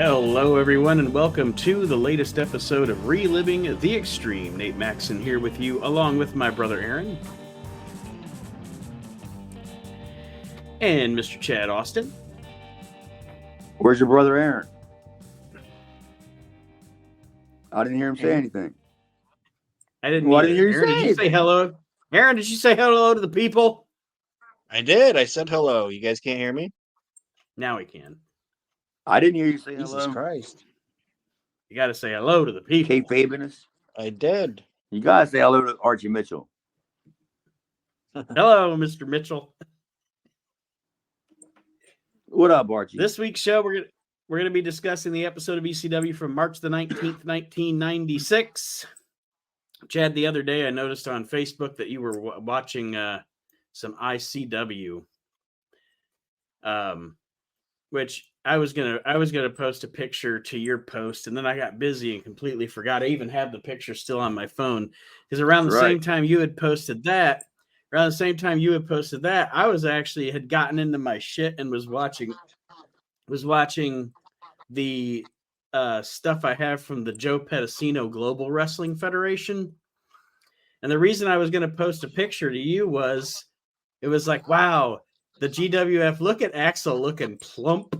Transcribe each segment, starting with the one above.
Hello, everyone, and welcome to the latest episode of Reliving the Extreme. Nate Maxson here with you, along with my brother Aaron and Mr. Chad Austin. Where's your brother Aaron? I didn't hear him say anything. I didn't. Why didn't you hear Aaron, you did you say hello? Aaron, did you say hello to the people? I did. I said hello. You guys can't hear me? Now we can. I didn't hear you say Jesus hello. Christ. You got to say hello to the people. Kate Fabinus. I did. You got to say hello to Archie Mitchell. Hello, Mr. Mitchell. What up, Archie? This week's show, we're gonna be discussing the episode of ECW from March the 19th, 1996. Chad, the other day I noticed on Facebook that you were watching some ICW, which I was gonna post a picture to your post, and then I got busy and completely forgot. I even have the picture still on my phone because around the same time you had posted that, I was actually had gotten into my shit and was watching the stuff I have from the Joe Pedicino Global Wrestling Federation. And the reason I was going to post a picture to you was it was like, wow, the GWF, look at Axel looking plump.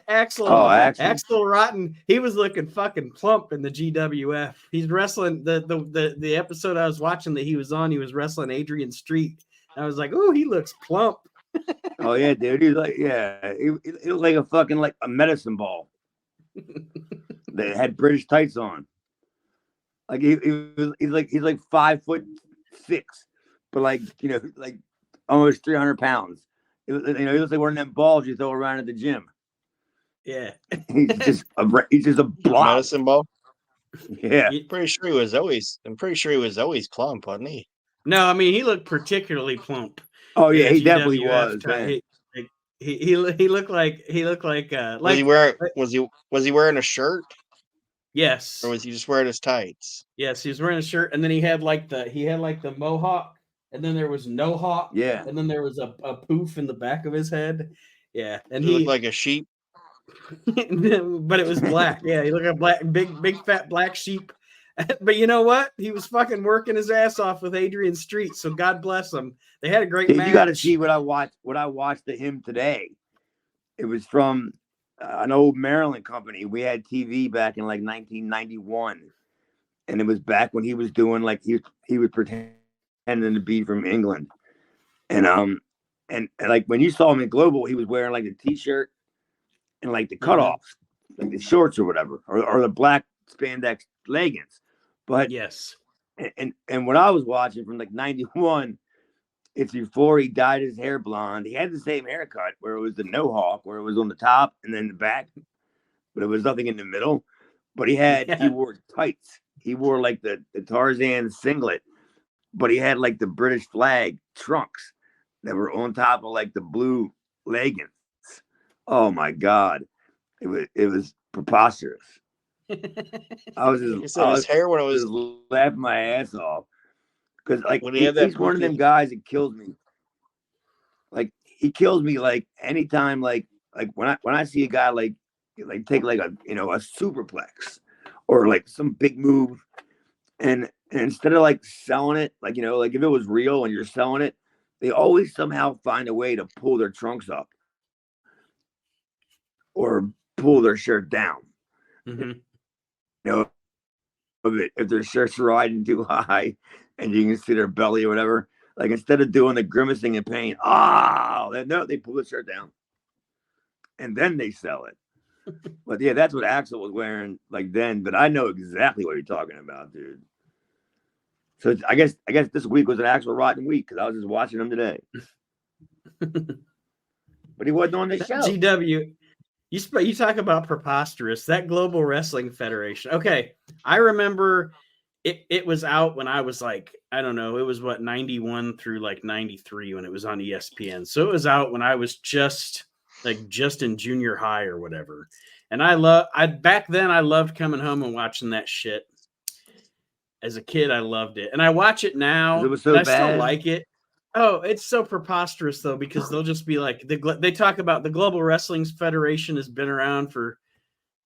Axel Rotten, he was looking fucking plump in the GWF. He's wrestling the episode I was watching that he was on, he was wrestling Adrian Street. I was like, oh, he looks plump. Oh yeah, dude. He's like, yeah, he looked like a fucking like a medicine ball that had British tights on. Like he's like 5'6", but like like almost 300 pounds. He looks like one of them balls you throw around at the gym. Yeah, he's just a blob. Medicine ball. Yeah, I'm pretty sure he was always plump, wasn't he? No, I mean he looked particularly plump. Oh yeah, he definitely was. He looked like was he wearing a shirt? Yes. Or was he just wearing his tights? Yes, he was wearing a shirt, and then he had like the mohawk, and then there was no hawk. Yeah. And then there was a poof in the back of his head. Yeah. And he looked like a sheep. But it was black. Yeah, he looked like a big fat black sheep. But you know what? He was fucking working his ass off with Adrian Street, so God bless him. They had a great match. You got to see what I watched of him today. It was from an old Maryland company. We had TV back in like 1991, and it was back when he was doing like he was pretending to be from England, and like when you saw him in Global, he was wearing like a t-shirt and like the cutoffs, like the shorts or whatever, or the black spandex leggings. But yes, and what I was watching from like 91. It's before he dyed his hair blonde. He had the same haircut where it was the no hawk, where it was on the top and then the back, but it was nothing in the middle. But he wore tights. He wore like the Tarzan singlet, but he had like the British flag trunks that were on top of like the blue leggings. Oh my God. It was preposterous. I was his hair when it was laughing my ass off. Because like he's one of them guys that kills me. Like he kills me like anytime like when I see a guy like take like a a superplex or like some big move and instead of like selling it like like if it was real and you're selling it, they always somehow find a way to pull their trunks up or pull their shirt down. Mm-hmm. If their shirt's riding too high. And you can see their belly or whatever. Like instead of doing the grimacing in pain, they pull the shirt down, and then they sell it. But yeah, that's what Axel was wearing like then. But I know exactly what you're talking about, dude. So I guess this week was an Axel Rotten week because I was just watching him today. But he wasn't on the show. GW, you talk about preposterous. That Global Wrestling Federation. Okay, I remember. It was out when I was like, I don't know, it was 91 through like 93 when it was on ESPN. So it was out when I was just in junior high or whatever. And back then I loved coming home and watching that shit. As a kid, I loved it. And I watch it now. It was so I bad. still like it. Oh, it's so preposterous though, because they'll just be like, they talk about the Global Wrestling Federation has been around for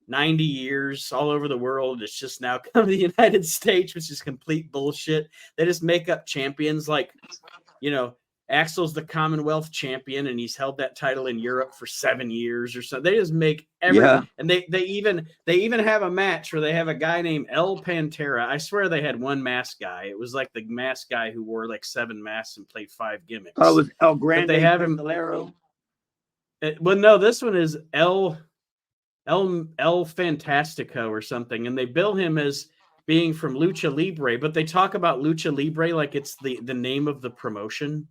90 years all over the world. It's just now come to the United States, which is complete bullshit. They just make up champions like, Axel's the Commonwealth champion, and he's held that title in Europe for 7 years or so. They just make and they even have a match where they have a guy named El Pantera. I swear they had one mask guy. It was like the mask guy who wore like 7 masks and played 5 gimmicks. Oh, it was El Grande. But they have him. Well, no, this one is El Fantastico or something, and they bill him as being from Lucha Libre, but they talk about Lucha Libre like it's the name of the promotion.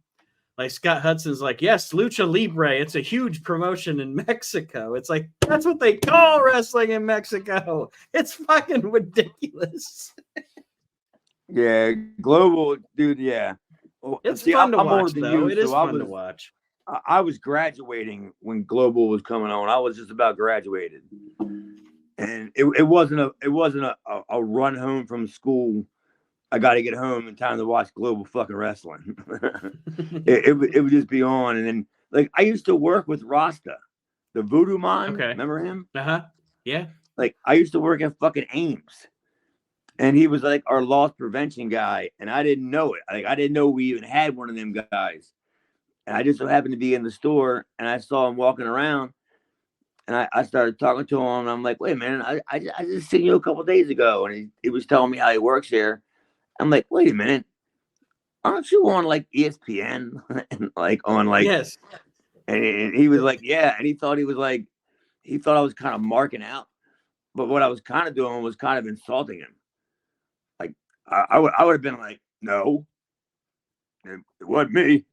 Like Scott Hudson's like, yes, Lucha Libre, it's a huge promotion in Mexico. It's like, that's what they call wrestling in Mexico. It's fucking ridiculous. Yeah, Global, dude, yeah. Well, it's fun to watch, though. It is fun to watch. I was graduating when Global was coming on. I was just about graduated. And it wasn't a run home from school. I got to get home in time to watch Global fucking wrestling. it would just be on. And then, like, I used to work with Rasta, the Voodoo Man. Okay. Remember him? Uh-huh. Yeah. Like, I used to work at fucking Ames. And he was like our loss prevention guy. And I didn't know it. Like, I didn't know we even had one of them guys. And I just so happened to be in the store. And I saw him walking around. And I started talking to him. And I'm like, wait a minute. I just seen you a couple of days ago. And he was telling me how he works here. I'm like, wait a minute, aren't you on like ESPN and like on like yes? And he was like, yeah, and he thought I was kind of marking out, but what I was kind of doing was kind of insulting him. Like I would have been like, no, it wasn't me.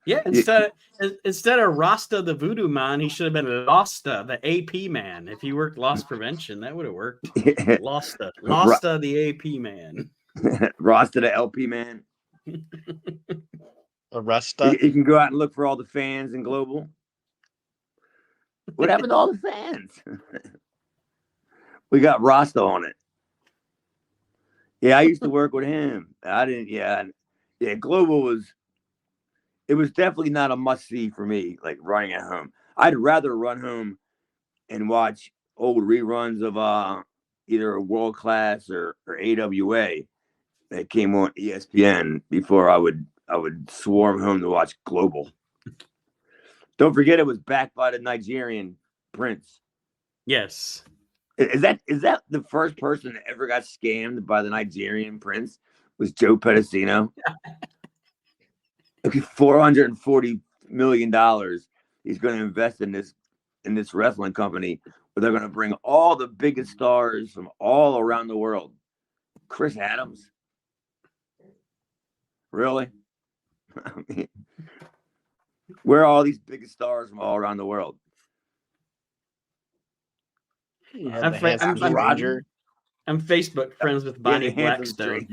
Yeah, instead of Rasta the Voodoo Man, he should have been Losta the AP man. If he worked loss prevention, that would have worked. Losta the AP man. Rasta the LP man. Rasta. You can go out and look for all the fans in Global. What happened to all the fans? We got Rasta on it. Yeah, I used to work with him. I didn't. Yeah. Global was definitely not a must see for me. Like running at home, I'd rather run home and watch old reruns of either World Class or AWA that came on ESPN before I would swarm home to watch Global. Don't forget it was backed by the Nigerian Prince. Yes. Is that the first person that ever got scammed by the Nigerian Prince? Was Joe Pedicino? Okay, $440 million he's going to invest in this wrestling company where they're going to bring all the biggest stars from all around the world. Chris Adams. Really? I mean, where are all these biggest stars from all around the world? I'm Facebook friends with Bonnie Blackstone.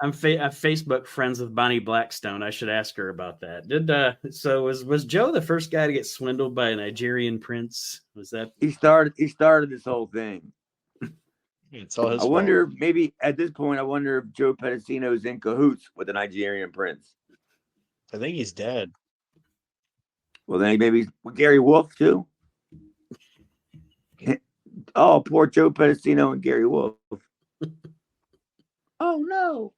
I'm Facebook friends with Bonnie Blackstone. I should ask her about that. Was Joe the first guy to get swindled by a Nigerian prince? Was that he started this whole thing? It's all his I wonder maybe at this point. I wonder if Joe Pedicino is in cahoots with the Nigerian prince. I think he's dead. Well, then maybe Gary Wolf too. Oh, poor Joe Pedicino and Gary Wolf. Oh no.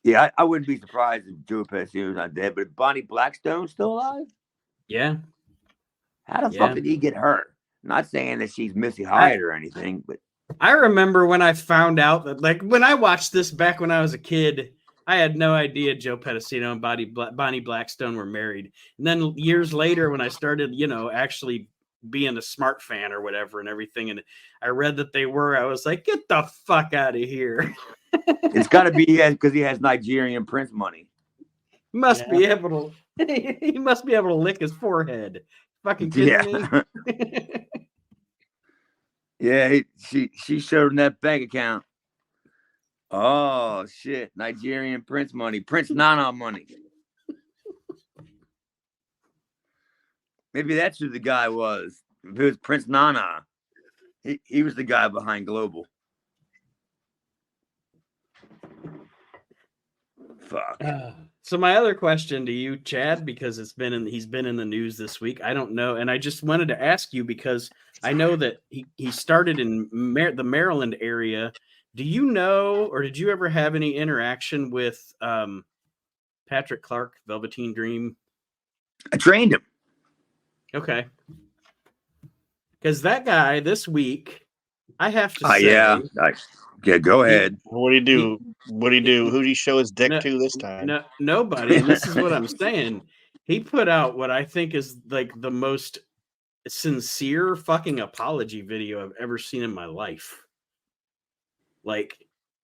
Yeah, I wouldn't be surprised if Joe Pedicino was not dead, but Bonnie Blackstone's still alive? Yeah. How the fuck did he get hurt? Not saying that she's Missy Hyatt or anything, but I remember when I found out that, like, when I watched this back when I was a kid, I had no idea Joe Pedicino and Bonnie Blackstone were married. And then years later, when I started, actually being a smart fan or whatever and everything, and I read that they were, I was like, get the fuck out of here. It's got to be because he has Nigerian prince money. He must be able to lick his forehead. Fucking kidding me? Yeah, she showed him that bank account. Oh shit, Nigerian prince money, Prince Nana money. Maybe that's who the guy was. If it was Prince Nana, he was the guy behind Global. Fuck. So my other question to you, Chad, because he's been in the news this week. I don't know, and I just wanted to ask you because I know that he started in the Maryland area. Do you know, or did you ever have any interaction with Patrick Clark, Velveteen Dream? I trained him. Okay, because that guy this week, I have to say, yeah, go ahead. What do you do? What do you do? Who do you show his dick to this time? Nobody. And this is what I'm saying. He put out what I think is like the most sincere fucking apology video I've ever seen in my life. Like,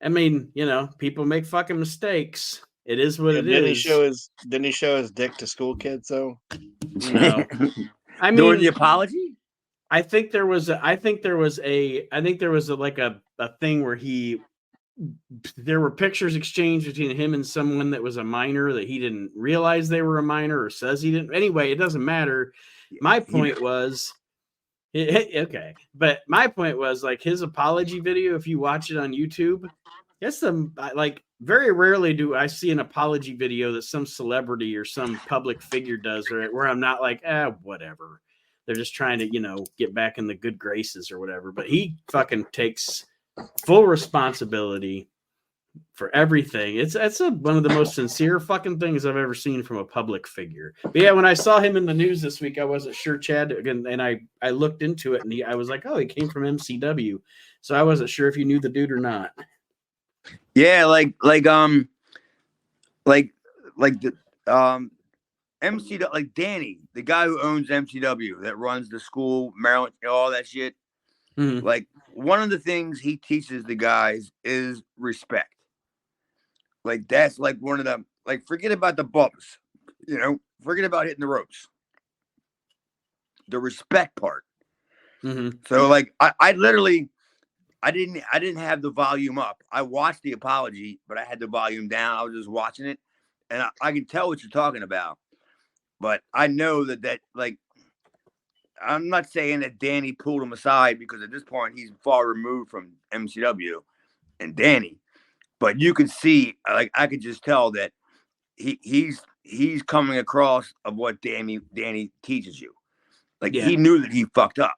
I mean, people make fucking mistakes. It is what it is. Didn't he show his dick to school kids though? No. I mean, during the apology? I think there was a thing where there were pictures exchanged between him and someone that was a minor that he didn't realize they were a minor or says he didn't. Anyway, it doesn't matter. My point was, okay, but my point was like his apology video. If you watch it on YouTube, very rarely do I see an apology video that some celebrity or some public figure does, where I'm not like, whatever. They're just trying to, get back in the good graces or whatever. But he fucking takes full responsibility for everything. It's one of the most sincere fucking things I've ever seen from a public figure. But yeah, when I saw him in the news this week, I wasn't sure, Chad, and I looked into it, and I was like, oh, he came from MCW, so I wasn't sure if you knew the dude or not. Yeah, like the MCW, like Danny, the guy who owns MCW that runs the school, Maryland, all that shit. Mm-hmm. Like one of the things he teaches the guys is respect. Like that's like one of them. Like forget about the bumps, forget about hitting the ropes. The respect part. Mm-hmm. So like I literally, I didn't have the volume up. I watched the apology, but I had the volume down. I was just watching it, and I can tell what you're talking about. But I know that like, I'm not saying that Danny pulled him aside because at this point he's far removed from MCW and Danny. But you can see, like, I could just tell that he's coming across of what Danny teaches you. Like he knew that he fucked up,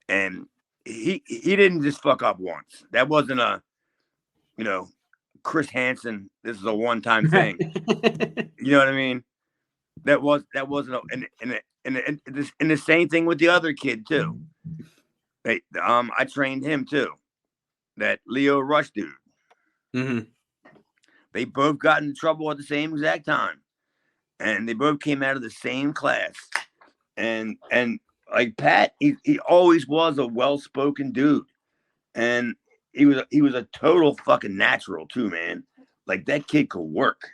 and he didn't just fuck up once. That wasn't a, Chris Hansen. This is a one-time thing. You know what I mean? That wasn't and the same thing with the other kid too. I trained him too. That Leo Rush dude. Mm-hmm. They both got in trouble at the same exact time, and they both came out of the same class. And like Pat, he always was a well-spoken dude, and he was a total fucking natural too, man. Like that kid could work.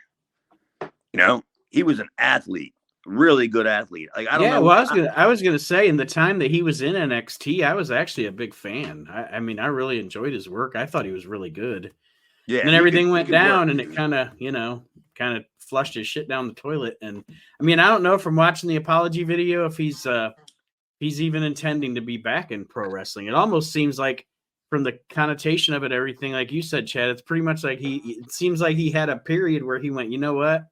He was an athlete, really good athlete. Like I don't know. Well, I was gonna say in the time that he was in NXT, I was actually a big fan. I mean, I really enjoyed his work. I thought he was really good. Yeah. And then everything went down, and it kind of flushed his shit down the toilet. And I mean, I don't know from watching the apology video if he's even intending to be back in pro wrestling. It almost seems like, from the connotation of it, everything like you said, Chad, it's pretty much like it seems like he had a period where he went, you know what?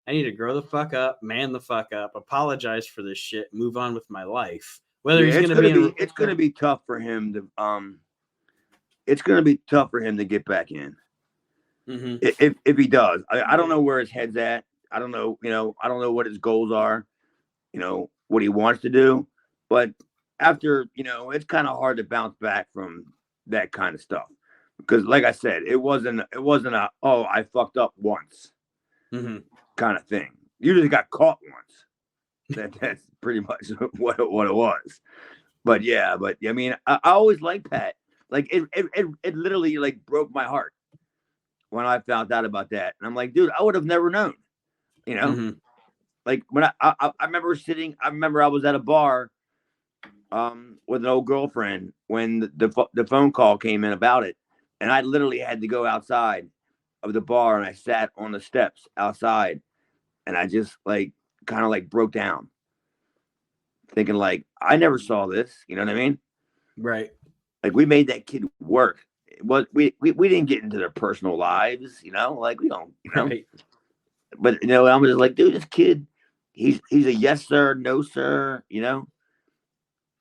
I need to grow the fuck up, man the fuck up, apologize for this shit, move on with my life. Whether he's going to be, it's going to be tough for him to, it's going to be tough for him to get back in. Mm-hmm. If he does. I don't know where his head's at. I don't know, I don't know what his goals are, what he wants to do. But after, it's kind of hard to bounce back from that kind of stuff. Because like I said, it wasn't a, oh, I fucked up once. Mm-hmm. kind of thing. You just got caught once. That's pretty much what it was. But I mean, I always liked Pat. Like it literally like broke my heart when I found out about that. And I'm like, dude, I would have never known. Mm-hmm. Like when I remember I was at a bar with an old girlfriend when the phone call came in about it, and I literally had to go outside of the bar, and I sat on the steps outside, and I just like kind of like broke down, thinking like, I never saw this. You know what I mean? Right. Like we made that kid work. we didn't get into their personal lives, like we don't, Right. But I'm just like, dude, this kid, he's a yes sir, no sir,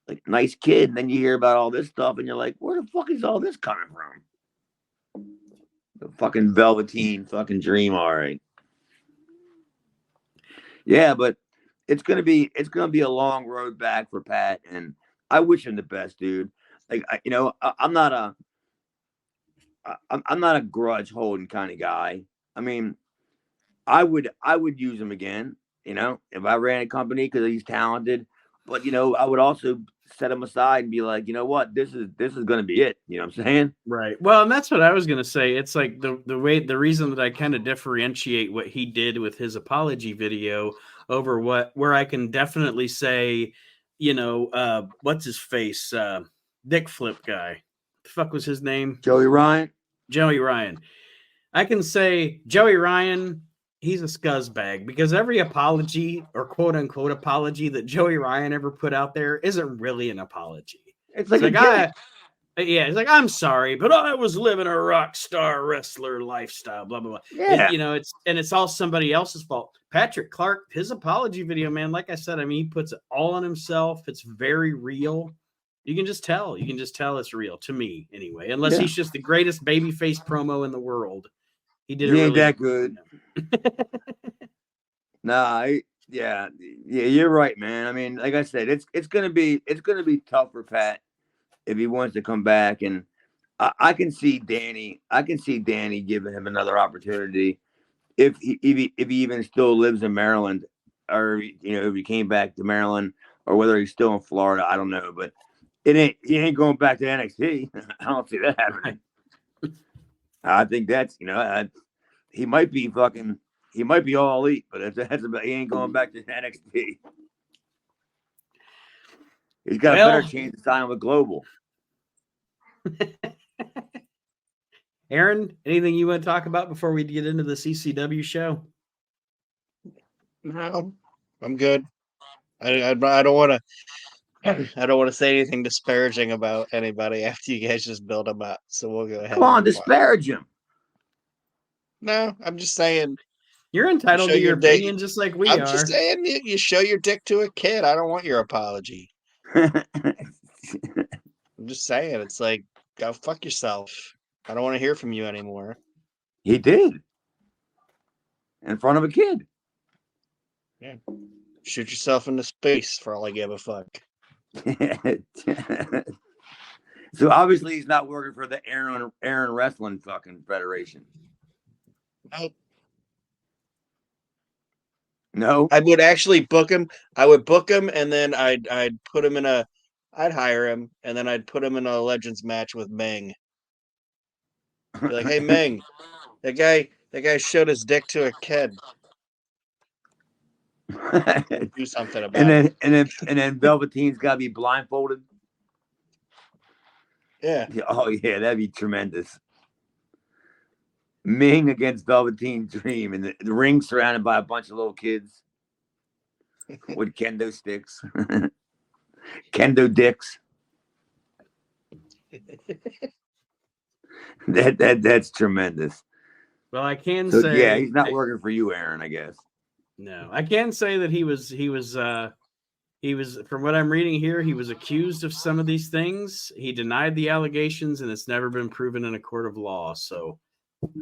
like nice kid. And then you hear about all this stuff, and you're like, where the fuck is all this coming from? The fucking Velveteen fucking Dream, all right. Yeah, but it's gonna be a long road back for Pat, and I wish him the best, dude. Like, I'm not a grudge holding kind of guy. I mean, I would use him again, if I ran a company because he's talented. But I would also set him aside and be like, you know what, this is gonna be it. You know what I'm saying? Right. Well, and that's what I was gonna say. It's like the reason that I kind of differentiate what he did with his apology video over where I can definitely say, what's his face, Dick Flip guy. The fuck was his name? Joey Ryan. Joey Ryan. I can say Joey Ryan, he's a scuzzbag because every apology or quote unquote apology that Joey Ryan ever put out there isn't really an apology. It's like yeah, he's like, I'm sorry, but I was living a rock star wrestler lifestyle, blah, blah, blah. Yeah. It's all somebody else's fault. Patrick Clark, his apology video, man, like I said, I mean, he puts it all on himself. It's very real. You can just tell. It's real to me anyway, unless he's just the greatest babyface promo in the world. He ain't that good. Nah, yeah, you're right, man. I mean, like I said, it's gonna be tough for Pat if he wants to come back, and I can see Danny giving him another opportunity if he even still lives in Maryland, or if he came back to Maryland, or whether he's still in Florida, I don't know, but he ain't going back to NXT. I don't see that happening. I think that's he might be all elite, but that's about, he ain't going back to NXT. He's got a better chance to sign with Global. Aaron, anything you want to talk about before we get into the CCW show? No, I'm good. I don't want to. I don't want to say anything disparaging about anybody after you guys just build them up. So we'll go ahead. Come on, disparage him. No, I'm just saying. You're entitled to your opinion just like we are. I'm just saying you show your dick to a kid. I don't want your apology. I'm just saying, it's like, go fuck yourself. I don't want to hear from you anymore. He did. In front of a kid. Yeah. Shoot yourself into space for all I give a fuck. So obviously he's not working for the Aaron Wrestling fucking Federation. No. I would actually book him. I would book him, and then I'd put him in I'd hire him, and then I'd put him in a Legends match with Meng. Be like, hey Meng, that guy showed his dick to a kid. Do something about it. And then Velveteen's got to be blindfolded. Yeah. Oh yeah, that'd be tremendous. Ming against Velveteen Dream, and the ring surrounded by a bunch of little kids with kendo sticks, kendo dicks. That's tremendous. Well, I can say, yeah, he's not working for you, Aaron, I guess. No, I can say that he was from what I'm reading here, he was accused of some of these things. He denied the allegations, and it's never been proven in a court of law. So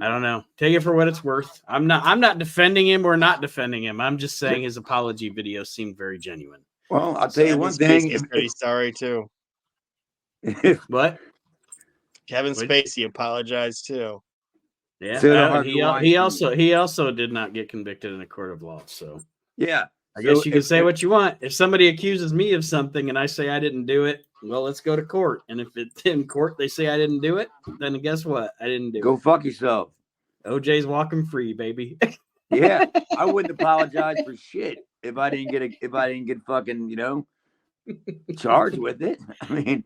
I don't know. Take it for what it's worth. I'm not defending him or not defending him. I'm just saying his apology video seemed very genuine. Well, I'll tell you one thing. He's pretty sorry too. What? Kevin Spacey apologized too. Yeah, he also did not get convicted in a court of law. So yeah, I guess you can say what you want. If somebody accuses me of something and I say I didn't do it, well, let's go to court. And if it's in court they say I didn't do it, then guess what? I didn't do it. Go fuck yourself. OJ's walking free, baby. Yeah, I wouldn't apologize for shit if I didn't get fucking charged with it. I mean,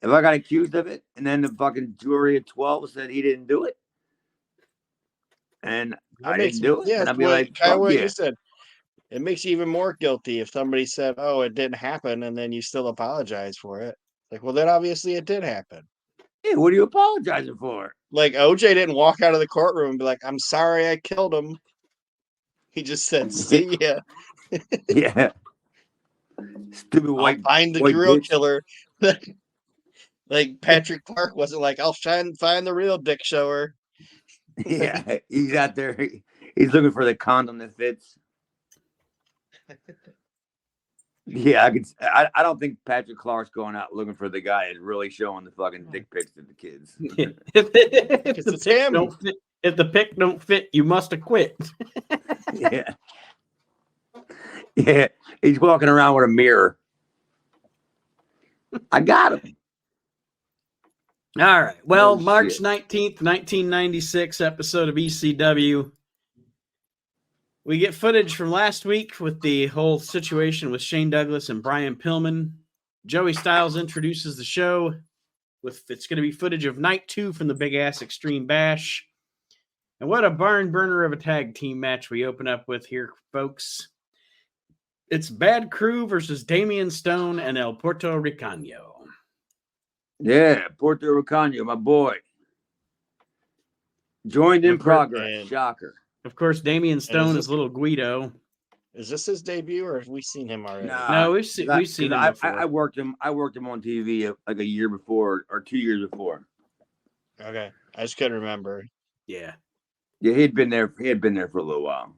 if I got accused of it and then the fucking jury at 12 said he didn't do it, and I didn't do it, yeah, and I'd be like, kind of what you said. It makes you even more guilty if somebody said, "Oh, it didn't happen," and then you still apologize for it. Like, well, then obviously it did happen. Yeah, what are you apologizing for? Like OJ didn't walk out of the courtroom and be like, "I'm sorry, I killed him." He just said, "See ya." Yeah. Stupid I'll find the white real bitch. killer. Like Patrick Clark wasn't like, "I'll try and find the real dick shower." Yeah, he's out there. He's looking for the condom that fits. Yeah, I don't think Patrick Clark's going out looking for the guy that's really showing the fucking dick pics to the kids. If It's him. if the pick don't fit, you must have quit. Yeah. Yeah. He's walking around with a mirror. I got him. All right. Well, Oh, March shit. 19th, 1996 episode of ECW. We get footage from last week with the whole situation with Shane Douglas and Brian Pillman. Joey Styles introduces the show with it's going to be footage of night 2 from the Big Ass Extreme Bash. And what a barn burner of a tag team match we open up with here, folks. It's Bad Crew versus Damian Stone and El Puerto Ricano. Yeah, Puerto Ricano, my boy. Joined in progress. And- Shocker. Of course, Damian Stone is little Guido. Is this his debut, or have we seen him already? No, we've seen him before. I worked him on TV like a year before or 2 years before. Okay, I just couldn't remember. Yeah. Yeah, he had been there for a little while.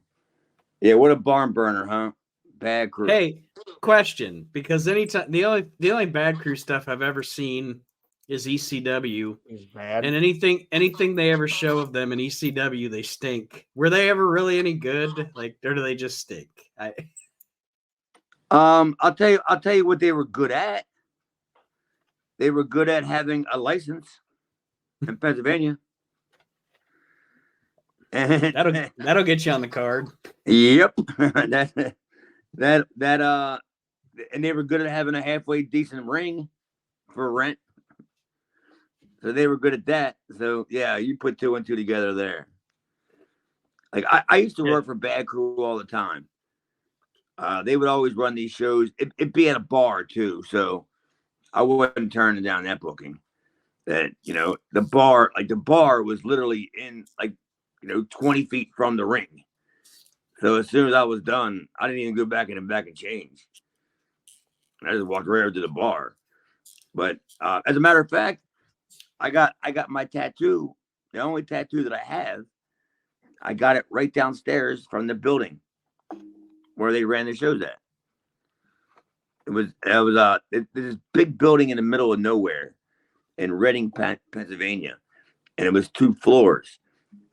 Yeah, what a barn burner, huh? Bad Crew. Hey, question, because anytime the only Bad Crew stuff I've ever seen is ECW, He's bad. and anything they ever show of them in ECW, they stink. Were they ever really any good? Like, or do they just stink? I'll tell you what they were good at. They were good at having a license in Pennsylvania. And That'll get you on the card. Yep. that and they were good at having a halfway decent ring for rent. So they were good at that. So yeah, you put 2 and 2 together there. Like I used to work for Bad Crew all the time. They would always run these shows. It'd be at a bar too, so I wasn't turning down that booking. That the bar was literally in 20 feet from the ring. So as soon as I was done, I didn't even go back and change. I just walked right over to the bar. But as a matter of fact, I got my tattoo, the only tattoo that I have. I got it right downstairs from the building where they ran the shows at. It was this big building in the middle of nowhere in Reading, Pennsylvania, and it was 2 floors.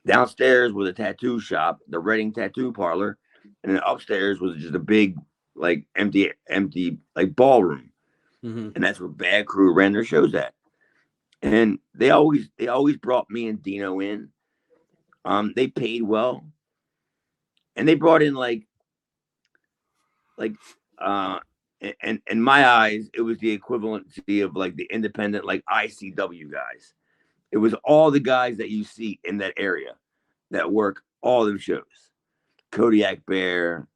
Downstairs was a tattoo shop, the Reading Tattoo Parlor, and then upstairs was just a big empty ballroom, and that's where Bad Crew ran their shows at. And they always brought me and Dino in. They paid well, and they brought in in my eyes, it was the equivalency of the independent ICW guys. It was all the guys that you see in that area that work all them shows. Kodiak Bear,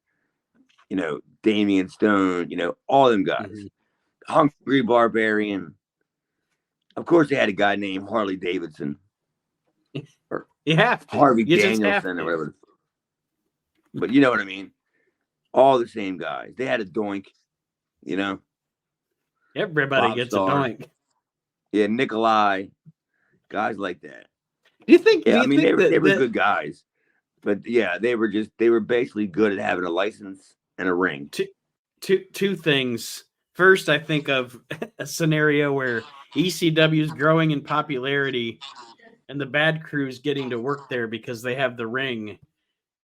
Damian Stone, all them guys. Hungry Barbarian. Of course, they had a guy named Harley Davidson. Or you have to. Harvey You Danielson or whatever. But you know what I mean? All the same guys. They had a Doink, Everybody Bob gets Starr. a Doink. Yeah, Nikolai. Guys like that. Do you think? Yeah, they were that good guys. But yeah, they were basically good at having a license and a ring. Two things. First, I think of a scenario where ECW is growing in popularity and the Bad Crew's getting to work there because they have the ring.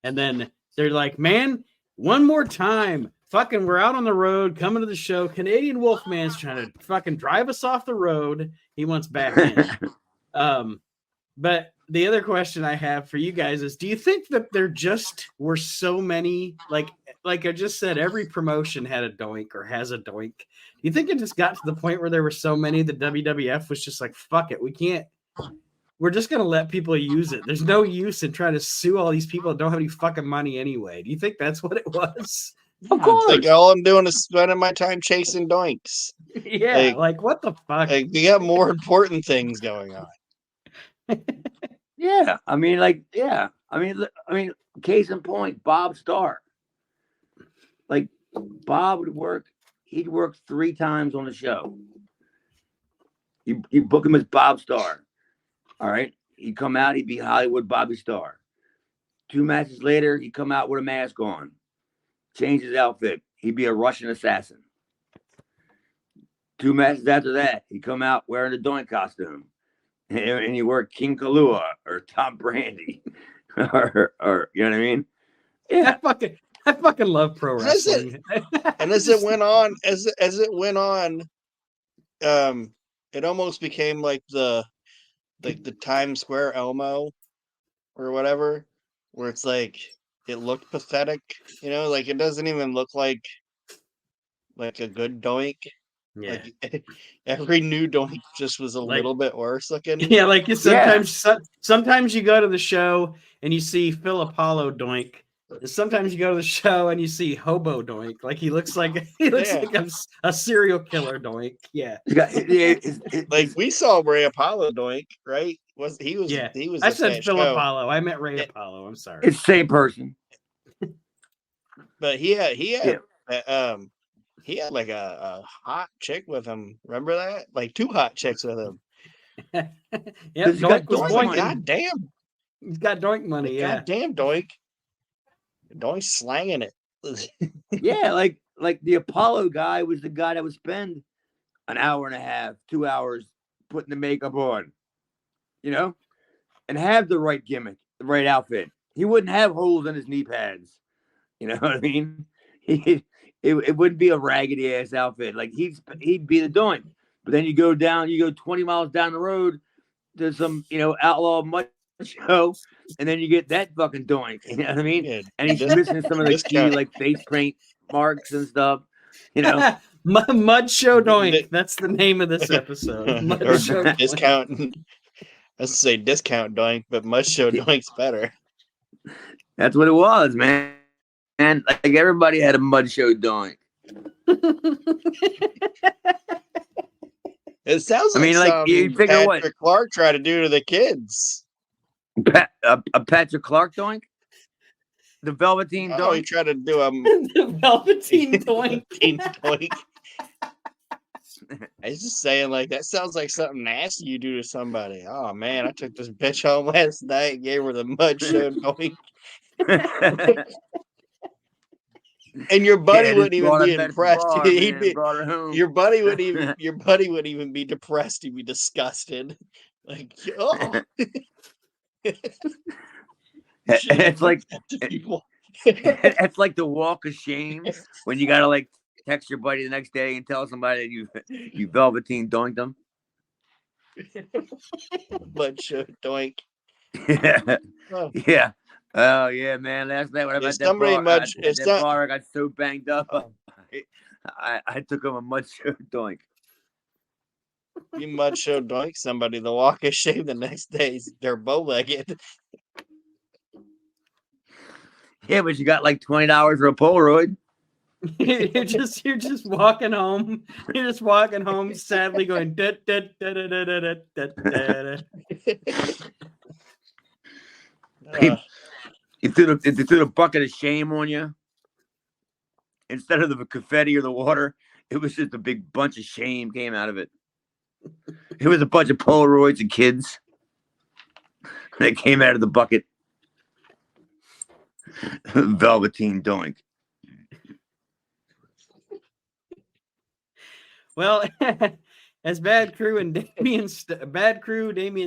And then they're like, man, one more time. Fucking, we're out on the road coming to the show. Canadian Wolfman's trying to fucking drive us off the road. He wants back in. But the other question I have for you guys is, do you think that there just were so many, like I just said, every promotion had a Doink or has a Doink? Do you think it just got to the point where there were so many that WWF was just like, fuck it, we're just going to let people use it. There's no use in trying to sue all these people that don't have any fucking money anyway. Do you think that's what it was? Of course. Like all I'm doing is spending my time chasing doinks. Yeah, like what the fuck? Like we got more important things going on. Yeah, I mean, like, yeah, I mean, case in point, Bob Starr. Like, Bob would work. He'd work 3 times on the show. You book him as Bob Starr. All right, he'd come out. He'd be Hollywood Bobby Starr. 2 matches later, he'd come out with a mask on, change his outfit. He'd be a Russian assassin. 2 matches after that, he'd come out wearing a Doink costume. And he worked King Kalua or Tom Brandy, or you know what I mean? Yeah, I fucking love pro wrestling. And as it went on, it almost became like the Times Square Elmo or whatever, where it's like it looked pathetic, like it doesn't even look like a good Doink. Yeah. Like every new Doink just was a little bit worse looking. Yeah, like sometimes you go to the show and you see Phil Apollo Doink. And sometimes you go to the show and you see Hobo Doink. Like he looks like a serial killer Doink. Yeah. Like we saw Ray Apollo Doink, right? He was I said Phil Apollo. I meant Ray Apollo. I'm sorry. It's the same person. But he had like a hot chick with him. Remember that? Like 2 hot chicks with him. Yeah, Doink was boinking. God damn. He's got Doink money, yeah. God damn Doink. Doink slanging it. Yeah, like the Apollo guy was the guy that would spend an hour and a half, 2 hours putting the makeup on, and have the right gimmick, the right outfit. He wouldn't have holes in his knee pads. You know what I mean? It wouldn't be a raggedy ass outfit. Like he'd be the Doink. But then you go 20 miles down the road to some, outlaw Mudshow, and then you get that fucking Doink. You know what I mean? Yeah, and he's missing some of the key like face paint marks and stuff. Mudshow Doink. That's the name of this episode. Mudshow discount. Let's say discount Doink, but Mudshow Doink's better. That's what it was, man. And like everybody had a Mudshow Doink. It sounds like you figure Patrick Clark tried to do to the kids. A Patrick Clark Doink? The Velveteen Doink? Oh, he tried to do the Velveteen Doink. Doink. I was just saying, like, that sounds like something nasty you do to somebody. Oh, man, I took this bitch home last night and gave her the Mudshow Doink. And your buddy wouldn't even be impressed. Your buddy wouldn't even be depressed. He'd be disgusted. Like, oh. It's like it's like the walk of shame when you gotta like text your buddy the next day and tell somebody that you Velveteen Doinked them. Mudshow Doink. Yeah. Oh yeah, man! Last night when I met that bar, I got so banged up. I took him a Mudshow Doink. You Mudshow Doink somebody, the walk of shame the next day, they're bow-legged. Yeah, but you got like $20 for a Polaroid. you're just walking home. You're just walking home, sadly going. Da, da, da, da, da, da, da, da, da. He threw the bucket of shame on you. Instead of the confetti or the water, it was just a big bunch of shame came out of it. It was a bunch of Polaroids and kids that came out of the bucket. Velveteen Doink. Well, as Bad Crew, Damian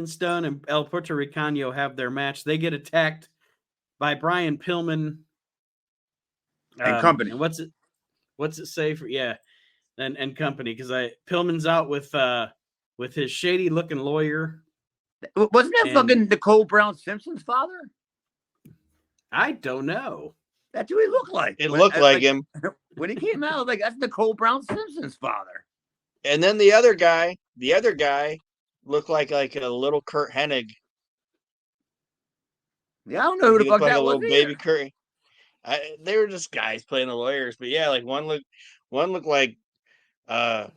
Stone, and El Puerto Ricano have their match, they get attacked by Brian Pillman and company. And what's it say for and company? Because Pillman's out with his shady looking lawyer. Wasn't that fucking Nicole Brown Simpson's father? I don't know. That's who he looked like. It looked like him when he came out. Like that's Nicole Brown Simpson's father. And then the other guy looked like a little Kurt Hennig. Yeah, I don't know who the fuck that was. Baby Kurt. They were just guys playing the lawyers, but yeah, like one looked like Ron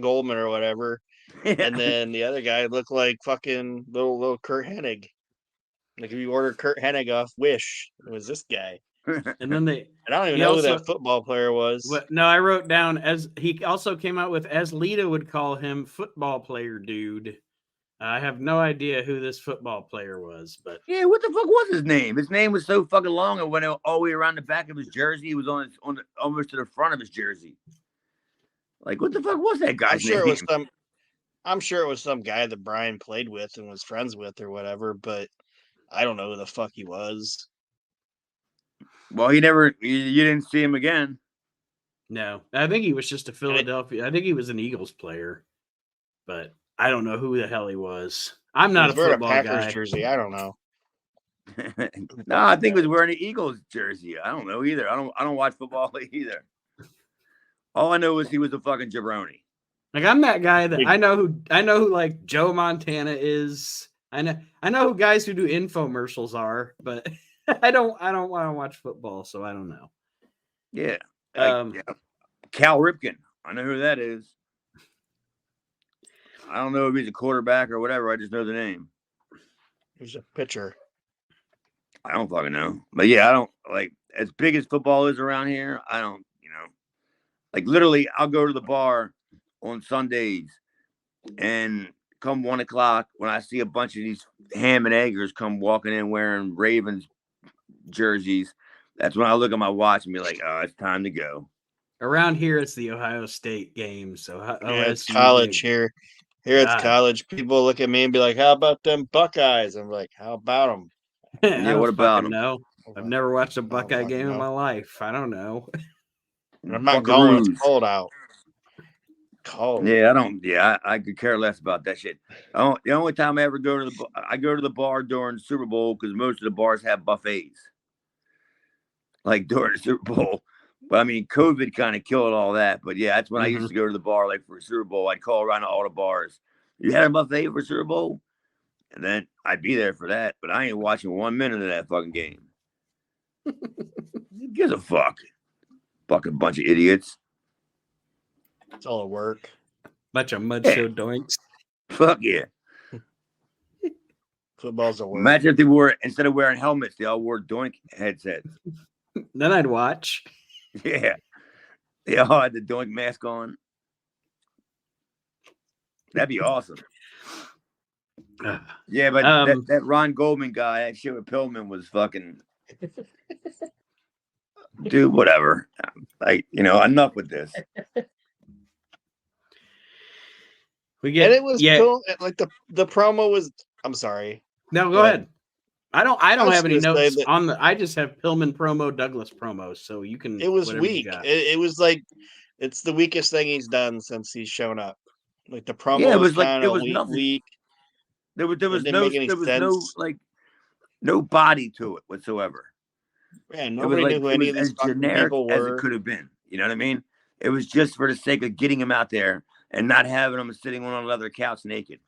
Goldman or whatever, and then the other guy looked like fucking little Kurt Hennig. Like if you order Kurt Hennig off Wish, it was this guy. And then And I don't even know who that football player was. No, I wrote down as he also came out with, as Lita would call him, football player dude. I have no idea who this football player was, but yeah, what the fuck was his name? His name was so fucking long, and went all the way around the back of his jersey. He was on almost to the front of his jersey. Like, what the fuck was that guy's name? I'm sure it was some guy that Brian played with and was friends with or whatever, but I don't know who the fuck he was. Well, you didn't see him again. No, I think he was just a Philadelphia. I think he was an Eagles player, but I don't know who the hell he was. I'm not a football Packers guy. Jersey. I don't know. No, I think he was wearing an Eagles jersey. I don't know either. I don't watch football either. All I know is he was a fucking jabroni. Like, I'm that guy that I know who like Joe Montana is. I know who guys who do infomercials are, but I don't want to watch football, so I don't know. Yeah. Yeah. Cal Ripken. I know who that is. I don't know if he's a quarterback or whatever. I just know the name. He's a pitcher. I don't fucking know. But yeah, I don't like, as big as football is around here. I don't, like literally I'll go to the bar on Sundays and come 1 o'clock when I see a bunch of these ham and eggers come walking in wearing Ravens jerseys. That's when I look at my watch and be like, oh, it's time to go. Around here, it's the Ohio State game. So it's college here. Here it's college. People look at me and be like, how about them Buckeyes? I'm like, how about them? Yeah, what about them? No, I've never watched a Buckeye game in my life. I don't know. I'm not going. It's cold out. Cold. Yeah, I don't. Yeah, I could care less about that shit. The only time I ever go to I go to the bar during the Super Bowl because most of the bars have buffets, like during the Super Bowl. But I mean, COVID kind of killed all that. But yeah, that's when I used to go to the bar, like for a Super Bowl. I'd call around to all the bars. You had a buffet for Super Bowl, and then I'd be there for that. But I ain't watching 1 minute of that fucking game. Who gives a fuck? Fucking bunch of idiots. It's all at work. Bunch of Mudshow doinks. Fuck yeah. Football's at work. Imagine if they wore, instead of wearing helmets, they all wore Doink headsets. Then I'd watch. Yeah. They all had the Doink mask on. That'd be awesome. Yeah, but that Ron Goldman guy, that shit with Pillman was fucking... Dude, whatever. Like, enough with this. And it was cool. Like the promo was. I'm sorry. No, go ahead. I don't have any notes on the. I just have Pillman promo, Douglas promo. So you can. It was weak. It was like it's the weakest thing he's done since he's shown up. Like the promo was like it was weak. There was no like no body to it whatsoever. Yeah, nobody knew who any of these people were. As it could have been. You know what I mean? It was just for the sake of getting him out there and not having him sitting on a leather couch naked.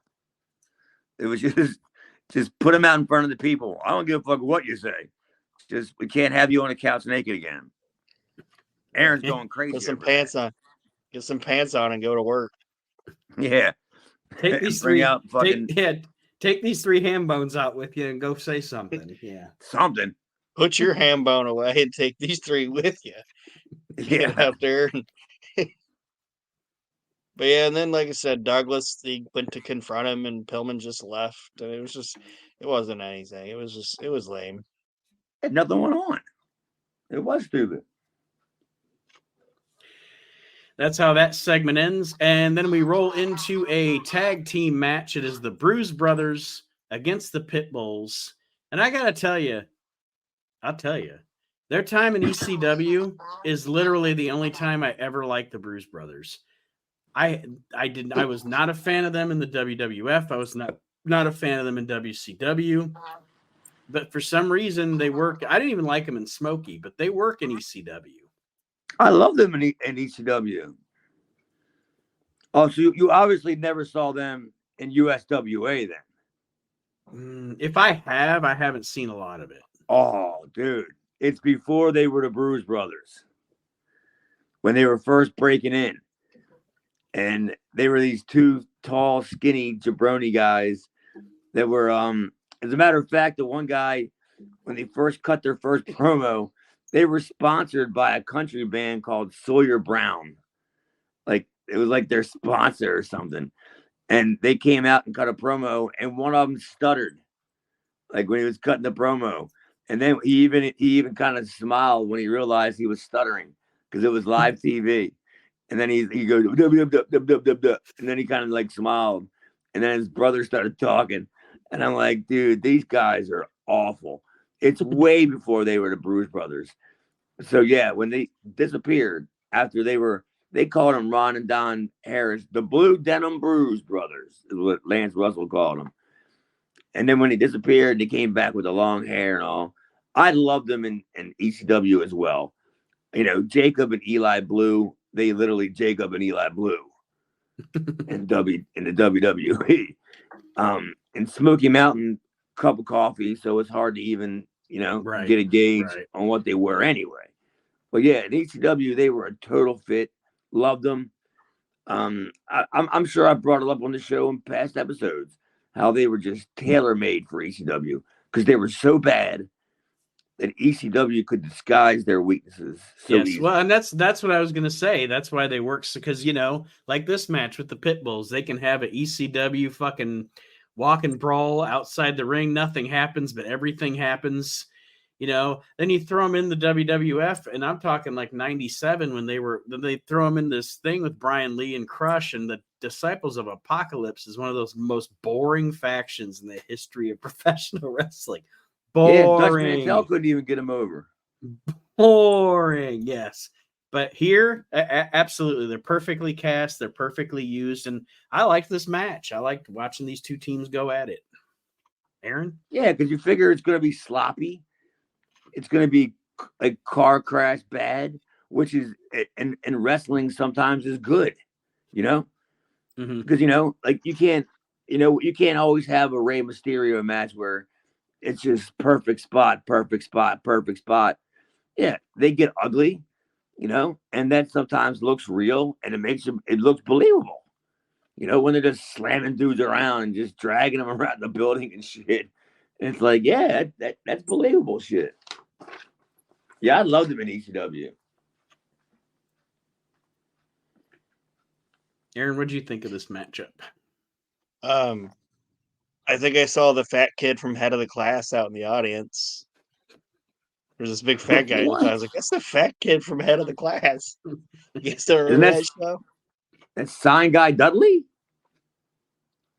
It was just put him out in front of the people. I don't give a fuck what you say. Just we can't have you on a couch naked again. Aaron's going crazy. Put some pants on. Get some pants on and go to work. Yeah. Take these three out. Take these 3 ham bones out with you and go say something. Yeah. Something. Put your ham bone away and take these 3 with you. Get out there. But yeah, and then like I said, Douglas, he went to confront him and Pillman just left. And it wasn't anything. It was lame. Nothing went on. It was stupid. That's how that segment ends. And then we roll into a tag team match. It is the Bruise Brothers against the Pitbulls. And I got to tell you, their time in ECW is literally the only time I ever liked the Bruise Brothers. I was not a fan of them in the WWF. I was not a fan of them in WCW. But for some reason, they work. I didn't even like them in Smokey, but they work in ECW. I love them in ECW. Oh, so you obviously never saw them in USWA then? If I have, I haven't seen a lot of it. Oh, dude. It's before they were the Bruise Brothers. When they were first breaking in. And they were these two tall, skinny jabroni guys that were, as a matter of fact, the one guy, when they first cut their first promo, they were sponsored by a country band called Sawyer Brown. Like, it was like their sponsor or something. And they came out and cut a promo, and one of them stuttered, like when he was cutting the promo. And then he even kind of smiled when he realized he was stuttering because it was live TV. And then he goes, duh, duh, duh, duh, duh, duh, duh. And then he kind of like smiled. And then his brother started talking. And I'm like, dude, these guys are awful. It's way before they were the Bruise Brothers. So yeah, when they disappeared after they called them Ron and Don Harris, the Blue Denim Bruise Brothers is what Lance Russell called them. And then when they disappeared, they came back with the long hair and all. I loved them in ECW as well. You know, Jacob and Eli Blue, they literally Jacob and Eli Blue in the WWE. And Smoky Mountain, cup of coffee, so it's hard to even, get a gauge on what they were anyway. But yeah, in ECW, they were a total fit. Loved them. I'm sure I brought it up on the show in past episodes, how they were just tailor-made for ECW because they were so bad that ECW could disguise their weaknesses so easily. Well, and that's what I was going to say. That's why they work, because, like this match with the Pitbulls, they can have an ECW fucking walk and brawl outside the ring. Nothing happens, but everything happens. Then you throw them in the WWF, and I'm talking like 97 when they throw them in this thing with Brian Lee and Crush, and the Disciples of Apocalypse is one of those most boring factions in the history of professional wrestling. Boring. Yeah, Dutch Mantel couldn't even get him over. Boring, yes. But here, absolutely, they're perfectly cast, they're perfectly used, and I liked this match. I liked watching these two teams go at it. Aaron? Yeah, because you figure it's going to be sloppy. It's going to be a car crash bad, which is in wrestling sometimes is good, because like you can't always have a Rey Mysterio match where it's just perfect spot. Yeah, they get ugly, and that sometimes looks real and it looks believable. When they're just slamming dudes around and just dragging them around the building and shit. And it's like, yeah, that's believable shit. Yeah, I loved him in ECW. Aaron, what did you think of this matchup? I think I saw the fat kid from Head of the Class out in the audience. There's this big fat guy. I was like, that's the fat kid from Head of the Class. You guys still remember that show? That sign guy Dudley?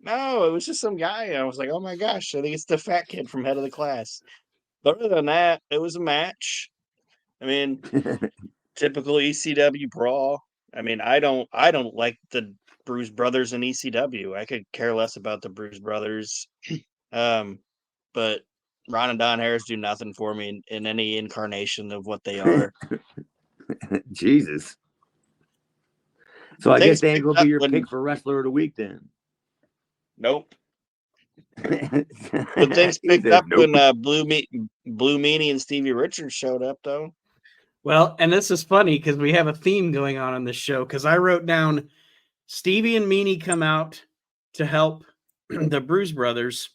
No, it was just some guy. I was like, oh my gosh, I think it's the fat kid from Head of the Class. But other than that, it was a match. I mean, typical ECW brawl. I mean, I don't like the Bruise Brothers in ECW. I could care less about the Bruise Brothers. But Ron and Don Harris do nothing for me in any incarnation of what they are. Jesus. So I guess they ain't gonna be your pick for Wrestler of the Week then. Nope. But things picked up when Blue Meanie and Stevie Richards showed up, though. Well, and this is funny because we have a theme going on this show, because I wrote down Stevie and Meanie come out to help the Bruise Brothers.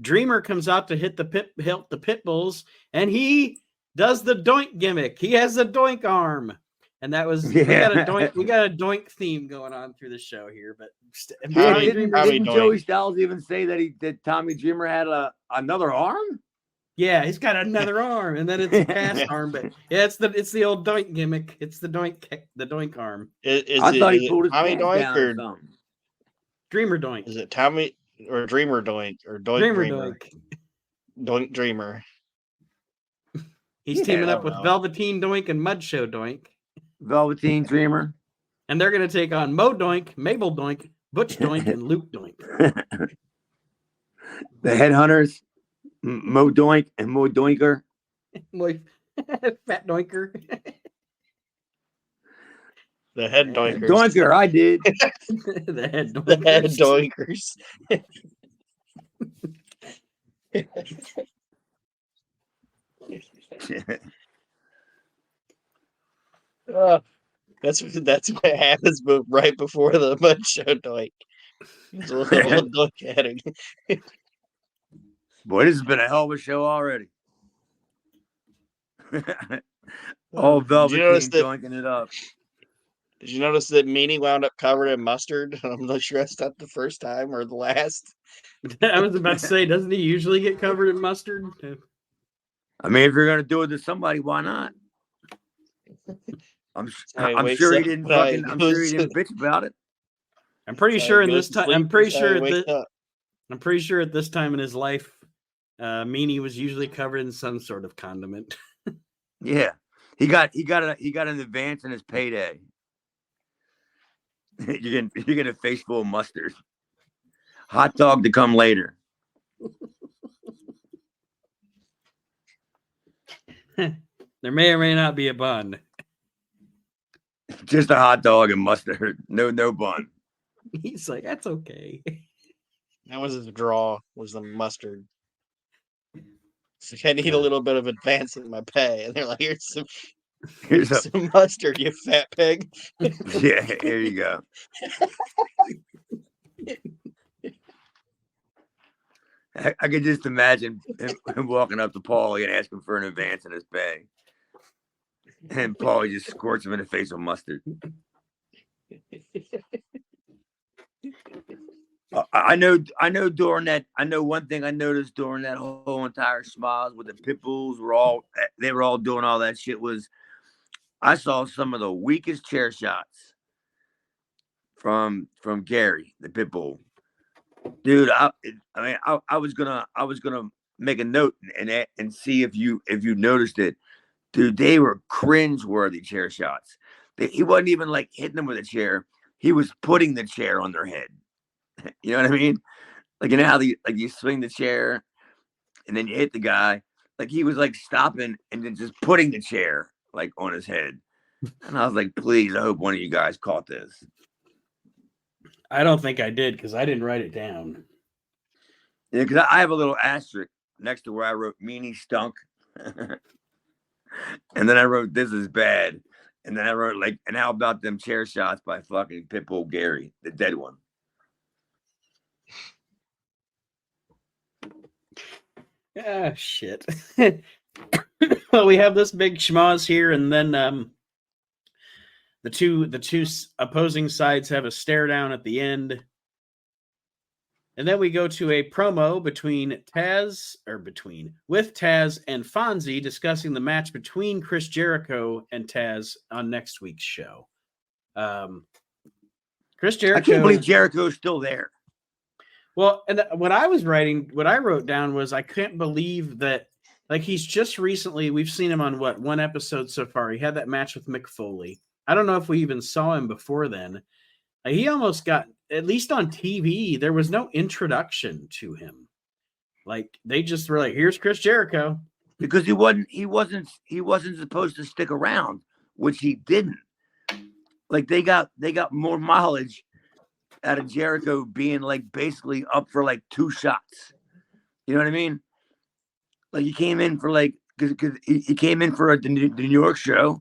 Dreamer comes out to help the Pitbulls, and he does the Doink gimmick. He has the Doink arm. And that was we got a Doink theme going on through the show here. But didn't Joey Styles even say that Tommy Dreamer had another arm? Yeah, he's got another arm, and then it's a cast arm. But yeah, it's the old Doink gimmick. It's the Doink arm. I thought he pulled his Tommy Doink down or something. Dreamer Doink. Is it Tommy or Dreamer Doink or Doink Dreamer? Doink Dreamer. He's teaming up with Velveteen Doink and Mudshow Doink. Velveteen Dreamer. And they're going to take on Mo Doink, Mabel Doink, Butch Doink, and Luke Doink. The Headhunters, Mo Doink and Mo Doinker. Fat Doinker. The Head Doinkers. Doinker, I did. The Head Doinkers. The Head Doinkers. That's what happens right before the Mudshow Doink. It's a little Doink heading. Boy, this has been a hell of a show already. All Velveteen doinking it up. Did you notice that Meanie wound up covered in mustard? I'm not sure that's not the first time or the last. I was about to say, doesn't he usually get covered in mustard? I mean, if you're gonna do it to somebody, why not? I'm sure he didn't bitch about it. I'm pretty sure in this time. I'm pretty sure at this time in his life, Meanie was usually covered in some sort of condiment. Yeah, he got an advance in his payday. You're gonna a face full of mustard. Hot dog to come later. There may or may not be a bun. Just a hot dog and mustard. No bun. He's like, that's okay. That was his draw, was the mustard. So I need a little bit of advance in my pay. And they're like, here's some mustard, you fat pig. Yeah, here you go. I could just imagine him walking up to Paulie and asking for an advance in his pay. And Paulie just squirts him in the face with mustard. I know during that, I know one thing I noticed during that whole entire Smiles with the pit bulls were all doing all that shit was I saw some of the weakest chair shots from Gary, the pit bull. Dude, I was gonna make a note and see if you noticed it. Dude, they were cringe-worthy chair shots. He wasn't even like hitting them with a chair. He was putting the chair on their head. You know what I mean? Like, you know how you swing the chair and then you hit the guy. Like, he was like stopping and then just putting the chair like on his head. And I was like, please, I hope one of you guys caught this. I don't think I did because I didn't write it down. Yeah, because I have a little asterisk next to where I wrote Meanie stunk. And then I wrote this is bad. And then I wrote like, and how about them chair shots by fucking Pitbull Gary, the dead one. Ah, shit. Well, we have this big schmoz here, and then the two opposing sides have a stare down at the end. And then we go to a promo with Taz and Fonzie discussing the match between Chris Jericho and Taz on next week's show. Chris Jericho. I can't believe Jericho's still there. Well, and what I wrote down was I couldn't believe that, like, he's just recently, we've seen him on one episode so far. He had that match with Mick Foley. I don't know if we even saw him before then. He almost got, at least on TV, there was no introduction to him. Like, they just were like, here's Chris Jericho. Because he wasn't supposed to stick around, which he didn't. Like, they got more mileage out of Jericho being like basically up for like 2 shots. You know what I mean? Like, he came in for like, because he came in for the New York show,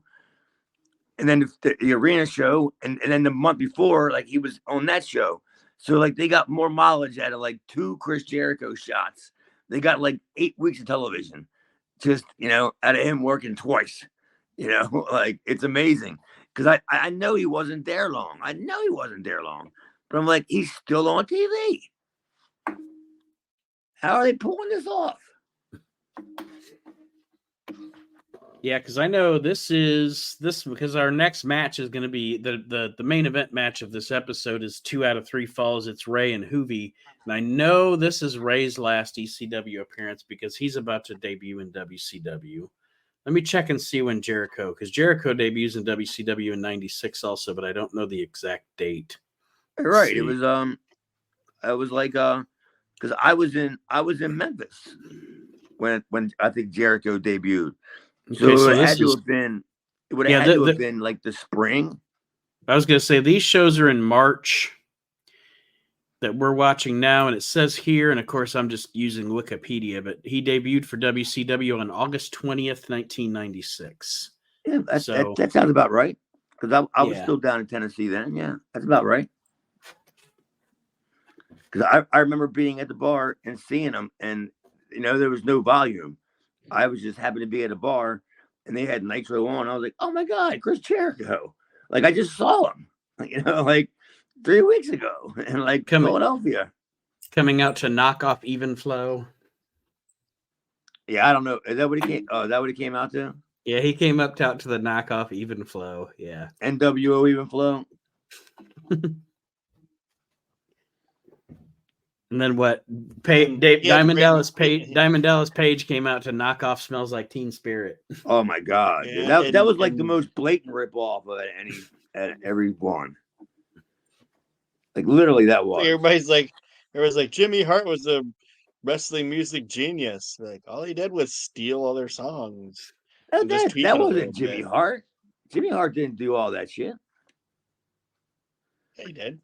and then the arena show, and then the month before, like, he was on that show. So like, they got more mileage out of like 2 Chris Jericho shots. They got like 8 weeks of television, just, you know, out of him working twice. You know, like, it's amazing. Because I know he wasn't there long. But I'm like, he's still on TV. How are they pulling this off? Yeah, because I know this because our next match is going to be the main event match of this episode is 2 out of 3 falls. It's Ray and Hoovy. And I know this is Ray's last ECW appearance because he's about to debut in WCW. Let me check and see when Jericho, because Jericho debuts in WCW in '96 also, but I don't know the exact date. Right. It was like because I was in Memphis when I think Jericho debuted. So it would have to have been like the spring. I was gonna say these shows are in March that we're watching now, and it says here, and of course I'm just using Wikipedia, but he debuted for WCW on August 20th, 1996. Yeah, So that sounds about right. Because I was yeah. still down in Tennessee then. Yeah, that's about right. Because I remember being at the bar and seeing them, and there was no volume. I was just happened to be at a bar, and they had Nitro on. I was like, oh my god, Chris Jericho! Like I just saw him, like 3 weeks ago in like Philadelphia. Coming out to knock off Even Flow. Yeah, I don't know. Is that what he came? Oh, is that what he came out to? Yeah, he came out to the knockoff Even Flow. Yeah. NWO Even Flow. And then what? Diamond Dallas Page came out to knock off Smells Like Teen Spirit. Oh my god, Yeah, that was like the most blatant rip off of every one. Like literally, that was. Everybody's like, Jimmy Hart was a wrestling music genius. Like all he did was steal other songs. That wasn't Jimmy Hart. Jimmy Hart didn't do all that shit. Yeah, he did.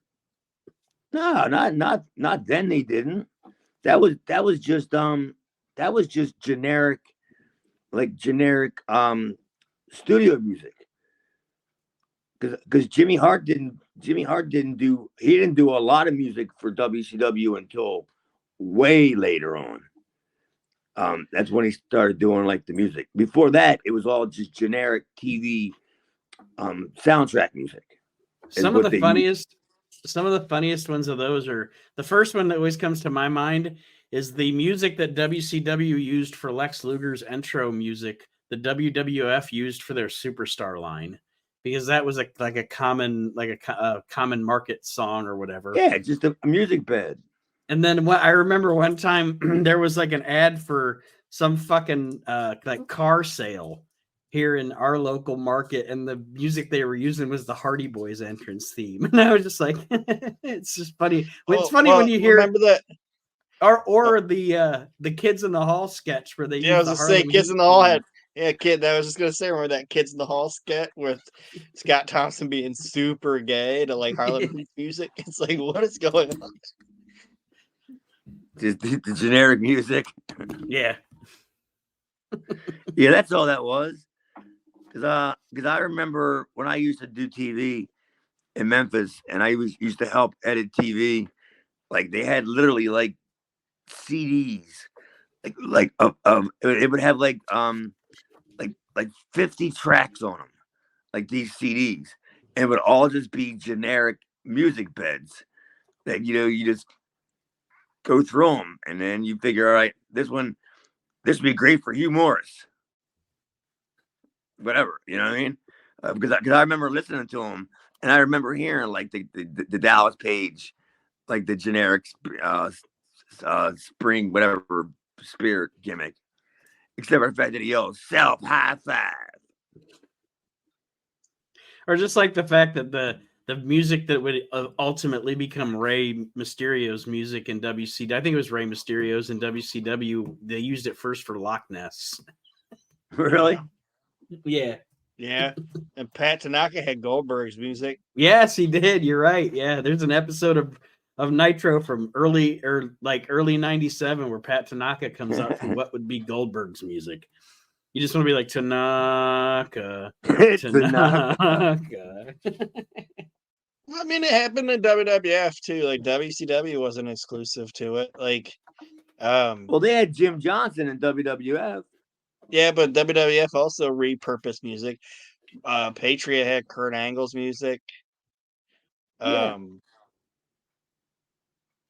No, not then. They didn't. That was just generic, studio music. Because Jimmy Hart didn't do a lot of music for WCW until way later on. That's when he started doing like the music. Before that, it was all just generic TV soundtrack music. Some of the funniest ones of those are the first one that always comes to my mind is the music that WCW used for Lex Luger's intro music, the WWF used for their Superstar line, because that was a common market song or whatever. Yeah, just a music bed. And then I remember one time there was like an ad for some fucking like car sale here in our local market, and the music they were using was the Hardy Boys entrance theme. And I was just like, it's just funny. It's funny when you hear remember that, or the Kids in the Hall sketch where they I was just say Kids in the Hall had kid. I was just gonna say, remember that Kids in the Hall sketch with Scott Thompson being super gay to like Harlem music? It's like, what is going on? Just the generic music. Yeah. Yeah, that's all that was. Because I remember when I used to do TV in Memphis, and I used to help edit TV. Like they had literally like CDs, it would have like 50 tracks on them, like these CDs, and it would all just be generic music beds that you just go through them, and then you figure, all right, this would be great for Hugh Morris. Whatever, you know what I mean? Because I remember listening to him, and I remember hearing like the Dallas Page, like the generic spring whatever spirit gimmick, except for the fact that he yells self high five, or just like the fact that the music that would ultimately become Rey Mysterio's music in WCW. I think it was Rey Mysterio's in WCW. They used it first for Loch Ness. Really? Yeah. Yeah. And Pat Tanaka had Goldberg's music. Yes, he did. You're right. Yeah. There's an episode of Nitro from early 97 where Pat Tanaka comes out to what would be Goldberg's music. You just want to be like, Tanaka. Tanaka. I mean, it happened in WWF too. Like WCW wasn't exclusive to it. Like, well, they had Jim Johnson in WWF. Yeah, but WWF also repurposed music. Patriot had Kurt Angle's music. Yeah.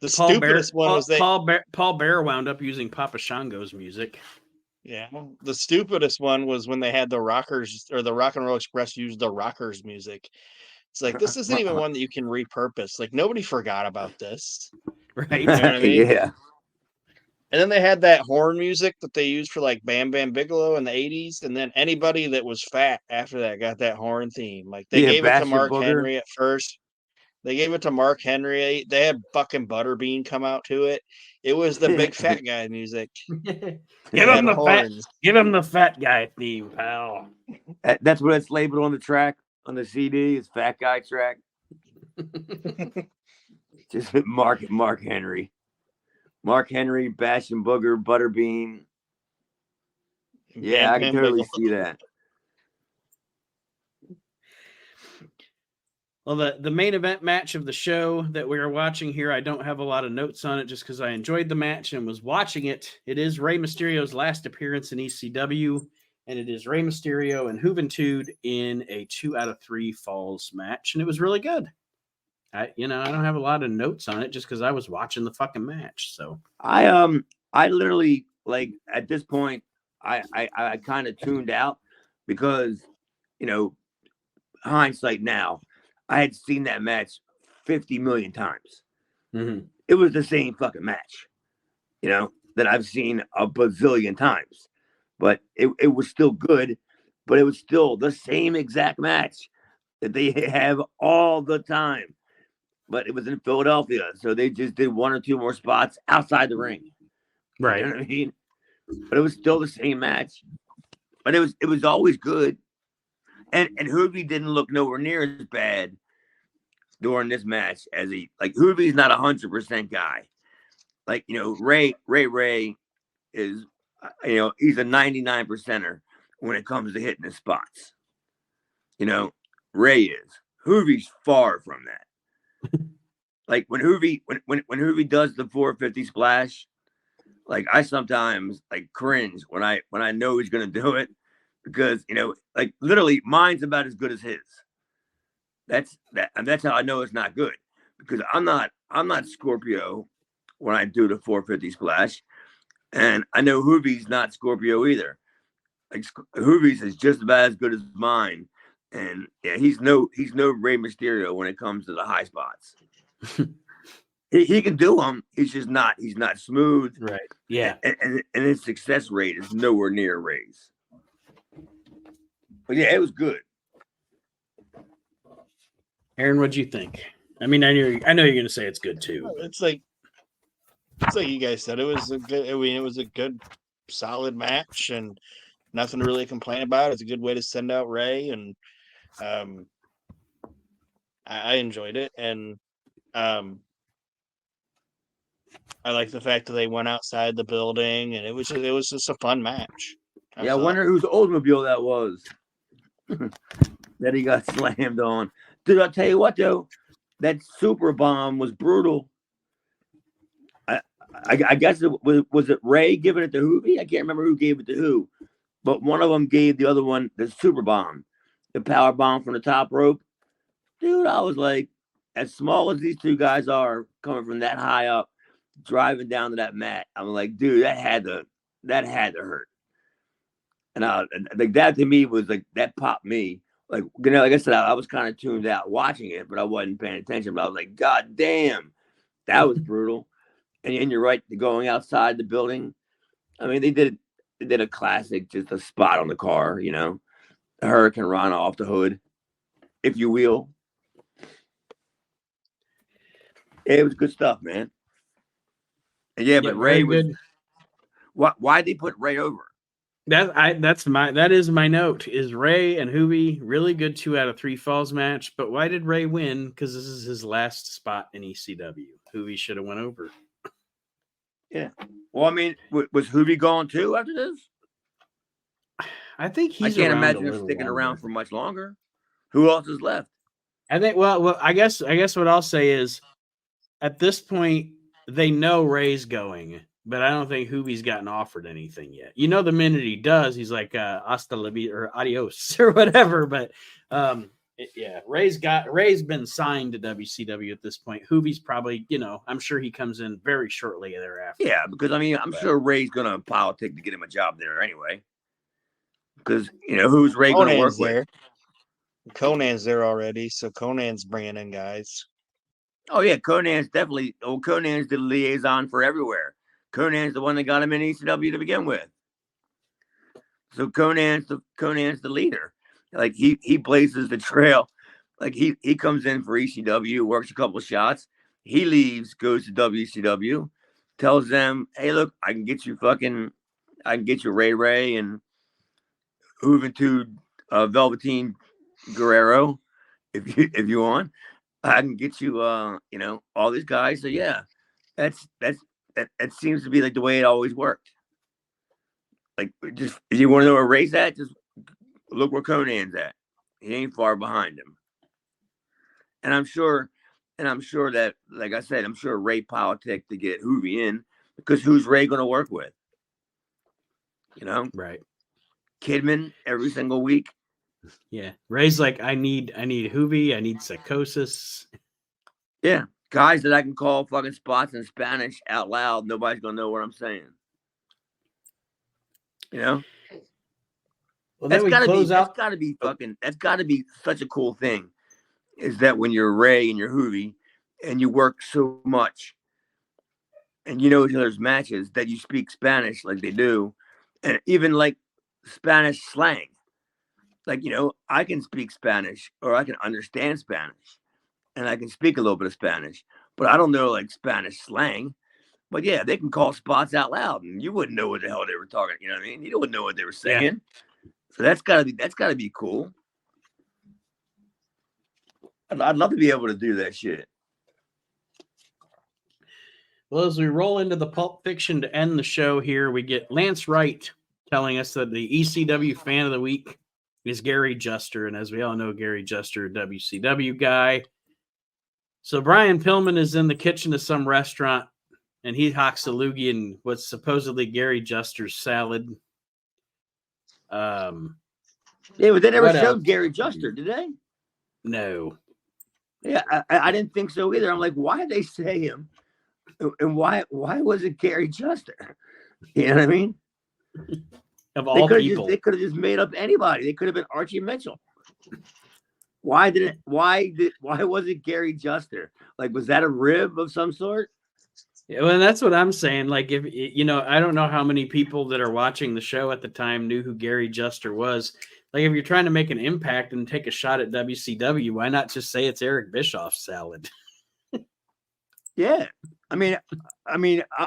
The stupidest one was that Paul Bear wound up using Papa Shango's music. Yeah, the stupidest one was when they had the Rockers, or the Rock and Roll Express used the Rockers music. It's like, this isn't even one that you can repurpose. Like, nobody forgot about this. Right? You know what I mean? Yeah. And then they had that horn music that they used for like Bam Bam Bigelow in the 80s. And then anybody that was fat after that got that horn theme. Like they gave it to Mark Henry at first. They gave it to Mark Henry. They had fucking Butterbean come out to it. It was the big fat guy music. Give him the fat guy theme, pal. That's what it's labeled on the track, on the CD. It's fat guy track. Just Mark Henry. Mark Henry, Bash and Booger, Butterbean. Yeah, I can totally see that. Well, the main event match of the show that we are watching here, I don't have a lot of notes on it just because I enjoyed the match and was watching it. It is Rey Mysterio's last appearance in ECW, and it is Rey Mysterio and Juventud in a 2 out of 3 falls match, and it was really good. I don't have a lot of notes on it just because I was watching the fucking match. So I literally, like, at this point, I kind of tuned out because, hindsight now, I had seen that match 50 million times. mm-hmm. It was the same fucking match, that I've seen a bazillion times. But it was still good, but it was still the same exact match that they have all the time. But it was in Philadelphia, so they just did 1 or 2 more spots outside the ring. Right. You know what I mean? But it was still the same match. But it was always good. And Hoovy didn't look nowhere near as bad during this match as Hoovy's not 100% guy. Like, Ray is, he's a 99%er when it comes to hitting his spots. Ray is. Hoovy's far from that. Like when Hoovy does the 450 splash, like I sometimes cringe when I know he's gonna do it because literally mine's about as good as his. That's how I know it's not good because I'm not Scorpio when I do the 450 splash, and I know Hoovy's not Scorpio either. Like Hoovy's is just about as good as mine, and yeah, he's no Rey Mysterio when it comes to the high spots. He can do them. He's not smooth. Right. Yeah. And his success rate is nowhere near Ray's. But yeah, it was good. Aaron, what'd you think? I mean, I know you're going to say it's good too. It's like you guys said. It was a good. I mean, it was a good, solid match, and nothing to really complain about. It's a good way to send out Ray, and I enjoyed it, and I like the fact that they went outside the building, and it was just a fun match. I wonder whose Oldsmobile that was that he got slammed on. Dude, I'll tell you what though, that super bomb was brutal. I guess was it Ray giving it to Hoovy? I can't remember who gave it to who, but one of them gave the other one the super bomb, the power bomb from the top rope. Dude, I was like, as small as these two guys are coming from that high up, driving down to that mat, I'm like, dude, that had to hurt. And that to me was like, that popped me. Like, like I said, I was kind of tuned out watching it, but I wasn't paying attention. But I was like, God damn, that was brutal. And you're right, going outside the building. I mean, they did a classic, just a spot on the car, a Hurricane Rana off the hood, if you will. It was good stuff, man. And yeah, but Ray was good. Why'd they put Ray over? That is my note. Is Ray and Hoovy really good 2 out of 3 falls match? But why did Ray win? Because this is his last spot in ECW. Hoovy should have went over. Yeah. Well, I mean, was Hoovy gone too after this? I think he's. I can't imagine him sticking around for much longer. Who else is left? I think. Well, I guess what I'll say is, at this point, they know Ray's going, but I don't think Hoovy's gotten offered anything yet. The minute he does, he's like hasta la vida or adios or whatever. But Ray's been signed to WCW at this point. Hoovy's probably, I'm sure he comes in very shortly thereafter. Yeah, because I mean, I'm sure Ray's gonna politic to get him a job there anyway. Because who's Ray gonna work with? Conan's there already, so Conan's bringing in guys. Oh yeah, Conan's the liaison for everywhere. Conan's the one that got him in ECW to begin with. So Conan's the leader. Like he blazes the trail. Like he comes in for ECW, works a couple of shots. He leaves, goes to WCW, tells them, "Hey, look, I can get you Ray and Juventud Velveteen Guerrero if you want. I can get you all these guys." So yeah, that seems to be like the way it always worked. Like, just if you want to know where Ray's at, just look where Conan's at. He ain't far behind him. And I'm sure that, like I said, I'm sure Ray politic to get Hoovy in, because who's Ray going to work with? You know, Right. Kidman every single week. Yeah. Ray's like, I need Hoovy, I need Psychosis. Yeah. Guys that I can call fucking spots in Spanish out loud. Nobody's going to know what I'm saying. You know? Well, That's then we gotta close out. that's gotta be such a cool thing. Is that when you're Ray and you're Hoovy and you work so much and you know each other's matches that you speak Spanish like they do, and even like Spanish slang. Like, you know, I can speak Spanish, or I can understand Spanish, and I can speak a little bit of Spanish, but I don't know like Spanish slang. But yeah, they can call spots out loud and you wouldn't know what the hell they were talking. You know what I mean? You wouldn't know what they were saying. Yeah. So that's gotta be cool. I'd love to be able to do that shit. Well, as we roll into the Pulp Fiction to end the show here, we get Lance Wright telling us that the ECW fan of the week is Gary Juster. And as we all know, Gary Juster, a WCW guy. So Brian Pillman is in the kitchen of some restaurant, and he hocks a loogie in what's supposedly Gary Juster's salad. Yeah, but they never What showed else? Gary Juster, did they? No. Yeah, I didn't think so either. I'm like, why did they say him? And why was it Gary Juster? You know what I mean? Of all people. They could have just made up anybody. They could have been Archie Mitchell. Why was it Gary Juster? Like, was that a rib of some sort? Yeah, well, that's what I'm saying. Like, if you know, I don't know how many people that are watching the show at the time knew who Gary Juster was. Like, if you're trying to make an impact and take a shot at WCW, why not just say it's Eric Bischoff's salad? Yeah, I mean,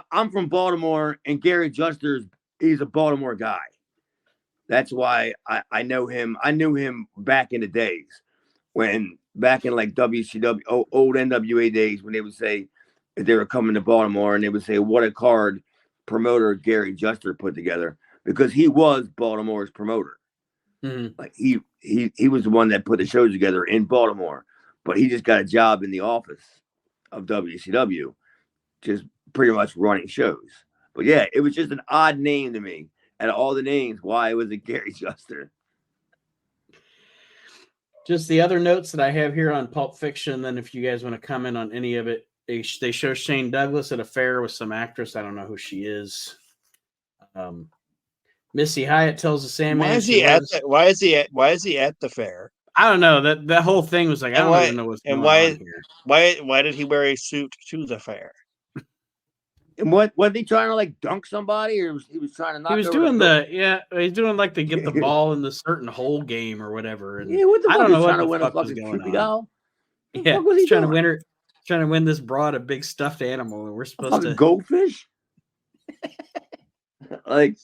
I'm from Baltimore, and Gary Juster, he's a Baltimore guy. That's why I know him. I knew him back in the days back in like WCW, old NWA days, when they would say if they were coming to Baltimore, and they would say, what a card promoter Gary Juster put together, because he was Baltimore's promoter. Mm-hmm. Like he was the one that put the shows together in Baltimore, but he just got a job in the office of WCW, just pretty much running shows. But yeah, it was just an odd name to me. Out of all the names, why was it Gary Juster? Just the other notes that I have here on Pulp Fiction, then if you guys want to comment on any of it, they show Shane Douglas at a fair with some actress. I don't know who she is. Missy Hyatt tells the Sandman. Why is he at the fair? I don't know. That whole thing was like, I don't even know what's going on here. Why did he wear a suit to the fair? And what was he trying to like dunk somebody, or he was trying to knock? He was doing he's doing like to get the ball in the certain hole game or whatever. And yeah, what the fuck? I don't know what what the the fuck was going on. Yeah, he's trying to win this broad a big stuffed animal, and we're supposed to goldfish. Like,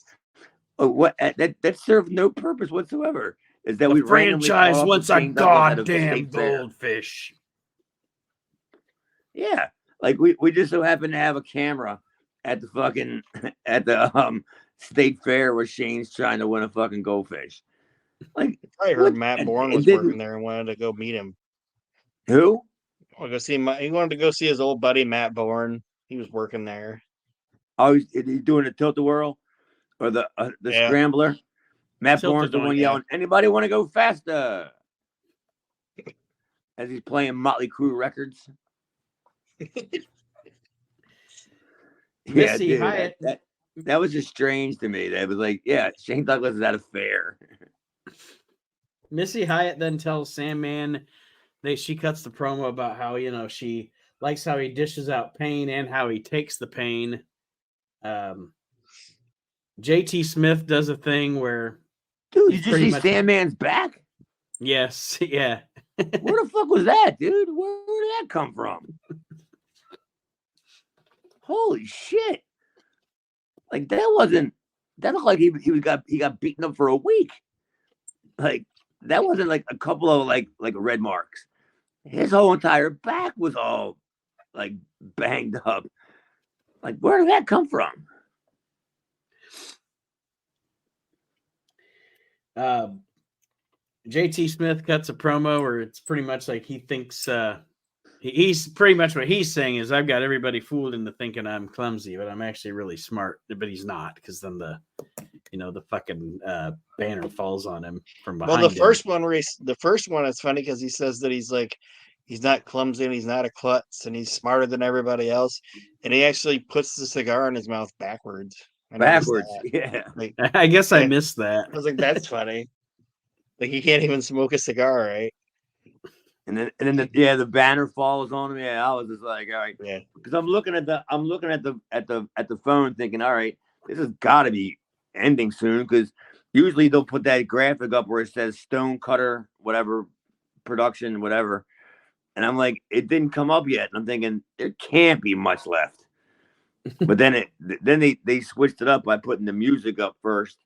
what? That served no purpose whatsoever. Is that the franchise wants a goddamn goldfish? Yeah, like we just so happen to have a camera at the fucking state fair where Shane's trying to win a fucking goldfish. Like, I heard Matt Bourne was working there and wanted to go meet him. Who? He wanted to go see his old buddy Matt Bourne. He was working there. Oh, he's doing the tilt-a-whirl or the scrambler. Matt Bourne's the one yelling, "Anybody want to go faster?" As he's playing Motley Crue records. Yeah, dude, Hyatt. That was just strange to me. That was like, yeah, Shane Douglas is at a fair. Missy Hyatt then tells Sandman she cuts the promo about how, you know, she likes how he dishes out pain and how he takes the pain. JT Smith does a thing where, dude, did you see Sandman's back? Yes, yeah. Where the fuck was that, dude? Where did that come from? Holy shit! Like, that looked like he got beaten up for a week. Like, that wasn't like a couple of like red marks. His whole entire back was all like banged up. Like, where did that come from? JT Smith cuts a promo where it's pretty much like he thinks he's pretty much what he's saying is I've got everybody fooled into thinking I'm clumsy, but I'm actually really smart. But he's not, because then the fucking banner falls on him from behind. Well, the first one is funny because he says that he's not clumsy and he's not a klutz and he's smarter than everybody else, and he actually puts the cigar in his mouth backwards. Yeah. Like, I guess I missed that. I was like, that's funny. Like, he can't even smoke a cigar, right? And then the banner falls on him. Yeah, I was just like, all right, yeah, because I'm looking at the phone, thinking, all right, this has got to be ending soon, because usually they'll put that graphic up where it says Stone Cutter, whatever production, whatever, and I'm like, it didn't come up yet, and I'm thinking there can't be much left. But then they switched it up by putting the music up first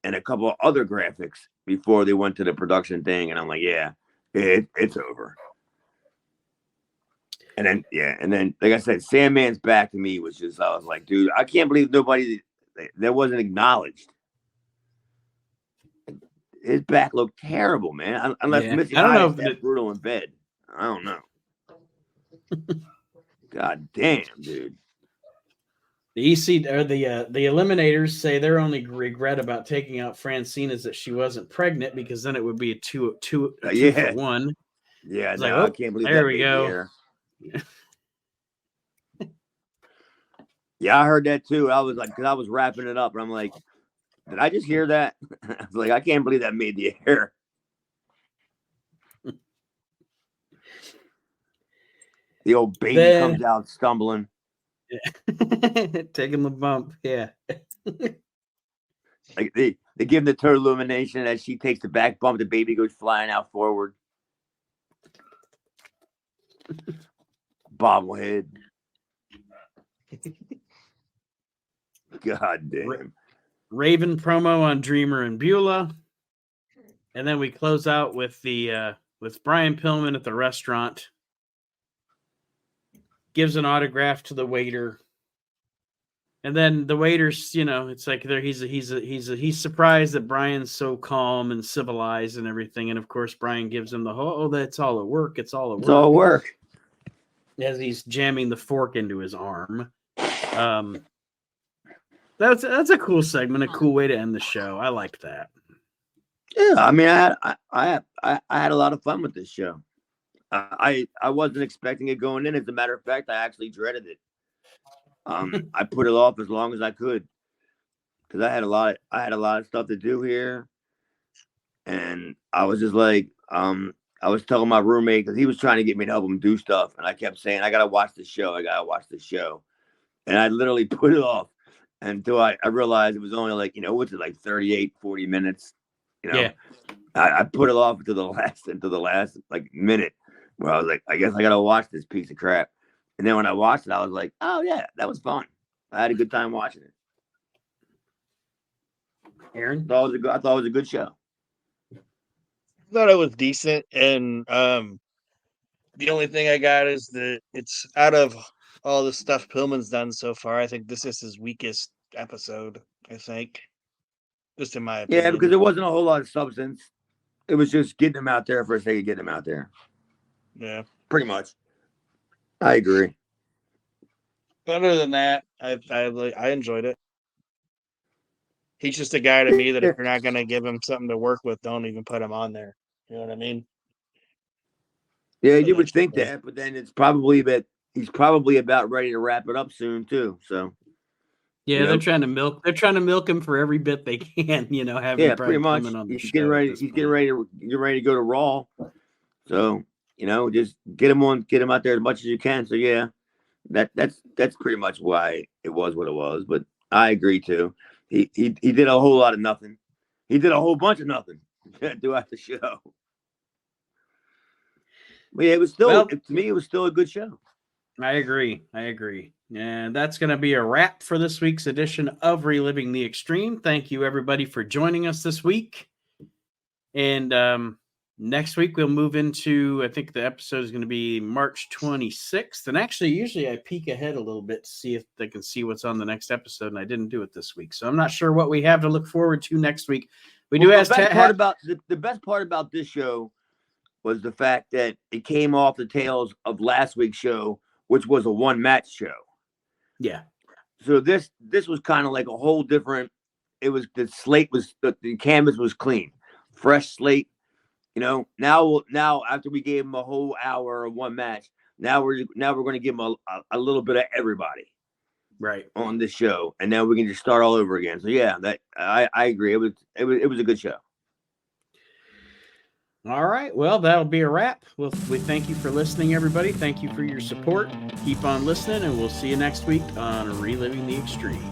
and a couple of other graphics before they went to the production thing, and I'm like, yeah. It's over. And then, like I said, Sandman's back to me was just, I was like, dude, I can't believe nobody that wasn't acknowledged. His back looked terrible, man. Unless Missy Hyatt that brutal in bed. I don't know. God damn, dude. The the Eliminators say their only regret about taking out Francine is that she wasn't pregnant, because then it would be a two for one. Yeah, no, like, I can't believe there that. We go. Yeah, I heard that too. I was like, because I was wrapping it up, and I'm like, did I just hear that? I was like, I can't believe that made the air. The old baby comes out stumbling. Taking the bump, yeah. Like they give him the total illumination as she takes the back bump, the baby goes flying out forward. Bobblehead. God damn. Raven promo on Dreamer and Beulah, and then we close out with with Brian Pillman at the restaurant. Gives an autograph to the waiter, and then the waiter's, it's like he's surprised that Brian's so calm and civilized and everything, and of course Brian gives him the whole, that's all at work. It's all at work. As he's jamming the fork into his arm. That's a cool segment, a cool way to end the show. I liked that. Yeah, I mean, I had a lot of fun with this show. I wasn't expecting it going in. As a matter of fact, I actually dreaded it. I put it off as long as I could, because I had a lot of stuff to do here, and I was just like, I was telling my roommate, because he was trying to get me to help him do stuff, and I kept saying, I gotta watch the show, and I literally put it off until I realized it was only like, what's it, like 38, 40 minutes, Yeah. I put it off until the last like minute, where I was like, I guess I gotta watch this piece of crap. And then when I watched it, I was like, oh yeah, that was fun. I had a good time watching it. Aaron? I thought it was a good show. I thought it was decent, and the only thing I got is that it's, out of all the stuff Pillman's done so far, I think this is his weakest episode, I think. Just in my opinion. Yeah, because there wasn't a whole lot of substance. It was just getting them out there for the sake of getting them out there. Yeah. Pretty much. I agree. Other than that, I enjoyed it. He's just a guy to me that if you're not going to give him something to work with, don't even put him on there. You know what I mean? Yeah, you would think that, but then it's probably that he's probably about ready to wrap it up soon too. So yeah, they're trying to milk him for every bit they can. Having pretty much. On the he's getting ready to go to Raw. So just get him out there as much as you can. So yeah, that's pretty much why it was what it was. But I agree too. He did a whole lot of nothing. He did a whole bunch of nothing throughout the show. But yeah, it was still, to me, it was still a good show. I agree. And that's going to be a wrap for this week's edition of Reliving the Extreme. Thank you, everybody, for joining us this week. And next week, we'll move into, I think the episode is going to be March 26th. And actually, usually I peek ahead a little bit to see if they can see what's on the next episode. And I didn't do it this week. So I'm not sure what we have to look forward to next week. We do Well, have the best part about this show was the fact that it came off the tails of last week's show, which was a one-match show. Yeah. So this was kind of like a whole different. It was the canvas was clean, fresh slate. You know, now after we gave them a whole hour of one match, now we're going to give them a little bit of everybody. Right. On this show, and now we can just start all over again. So yeah, that I agree. It was a good show. All right. Well, that'll be a wrap. We thank you for listening, everybody. Thank you for your support. Keep on listening, and we'll see you next week on Reliving the Extreme.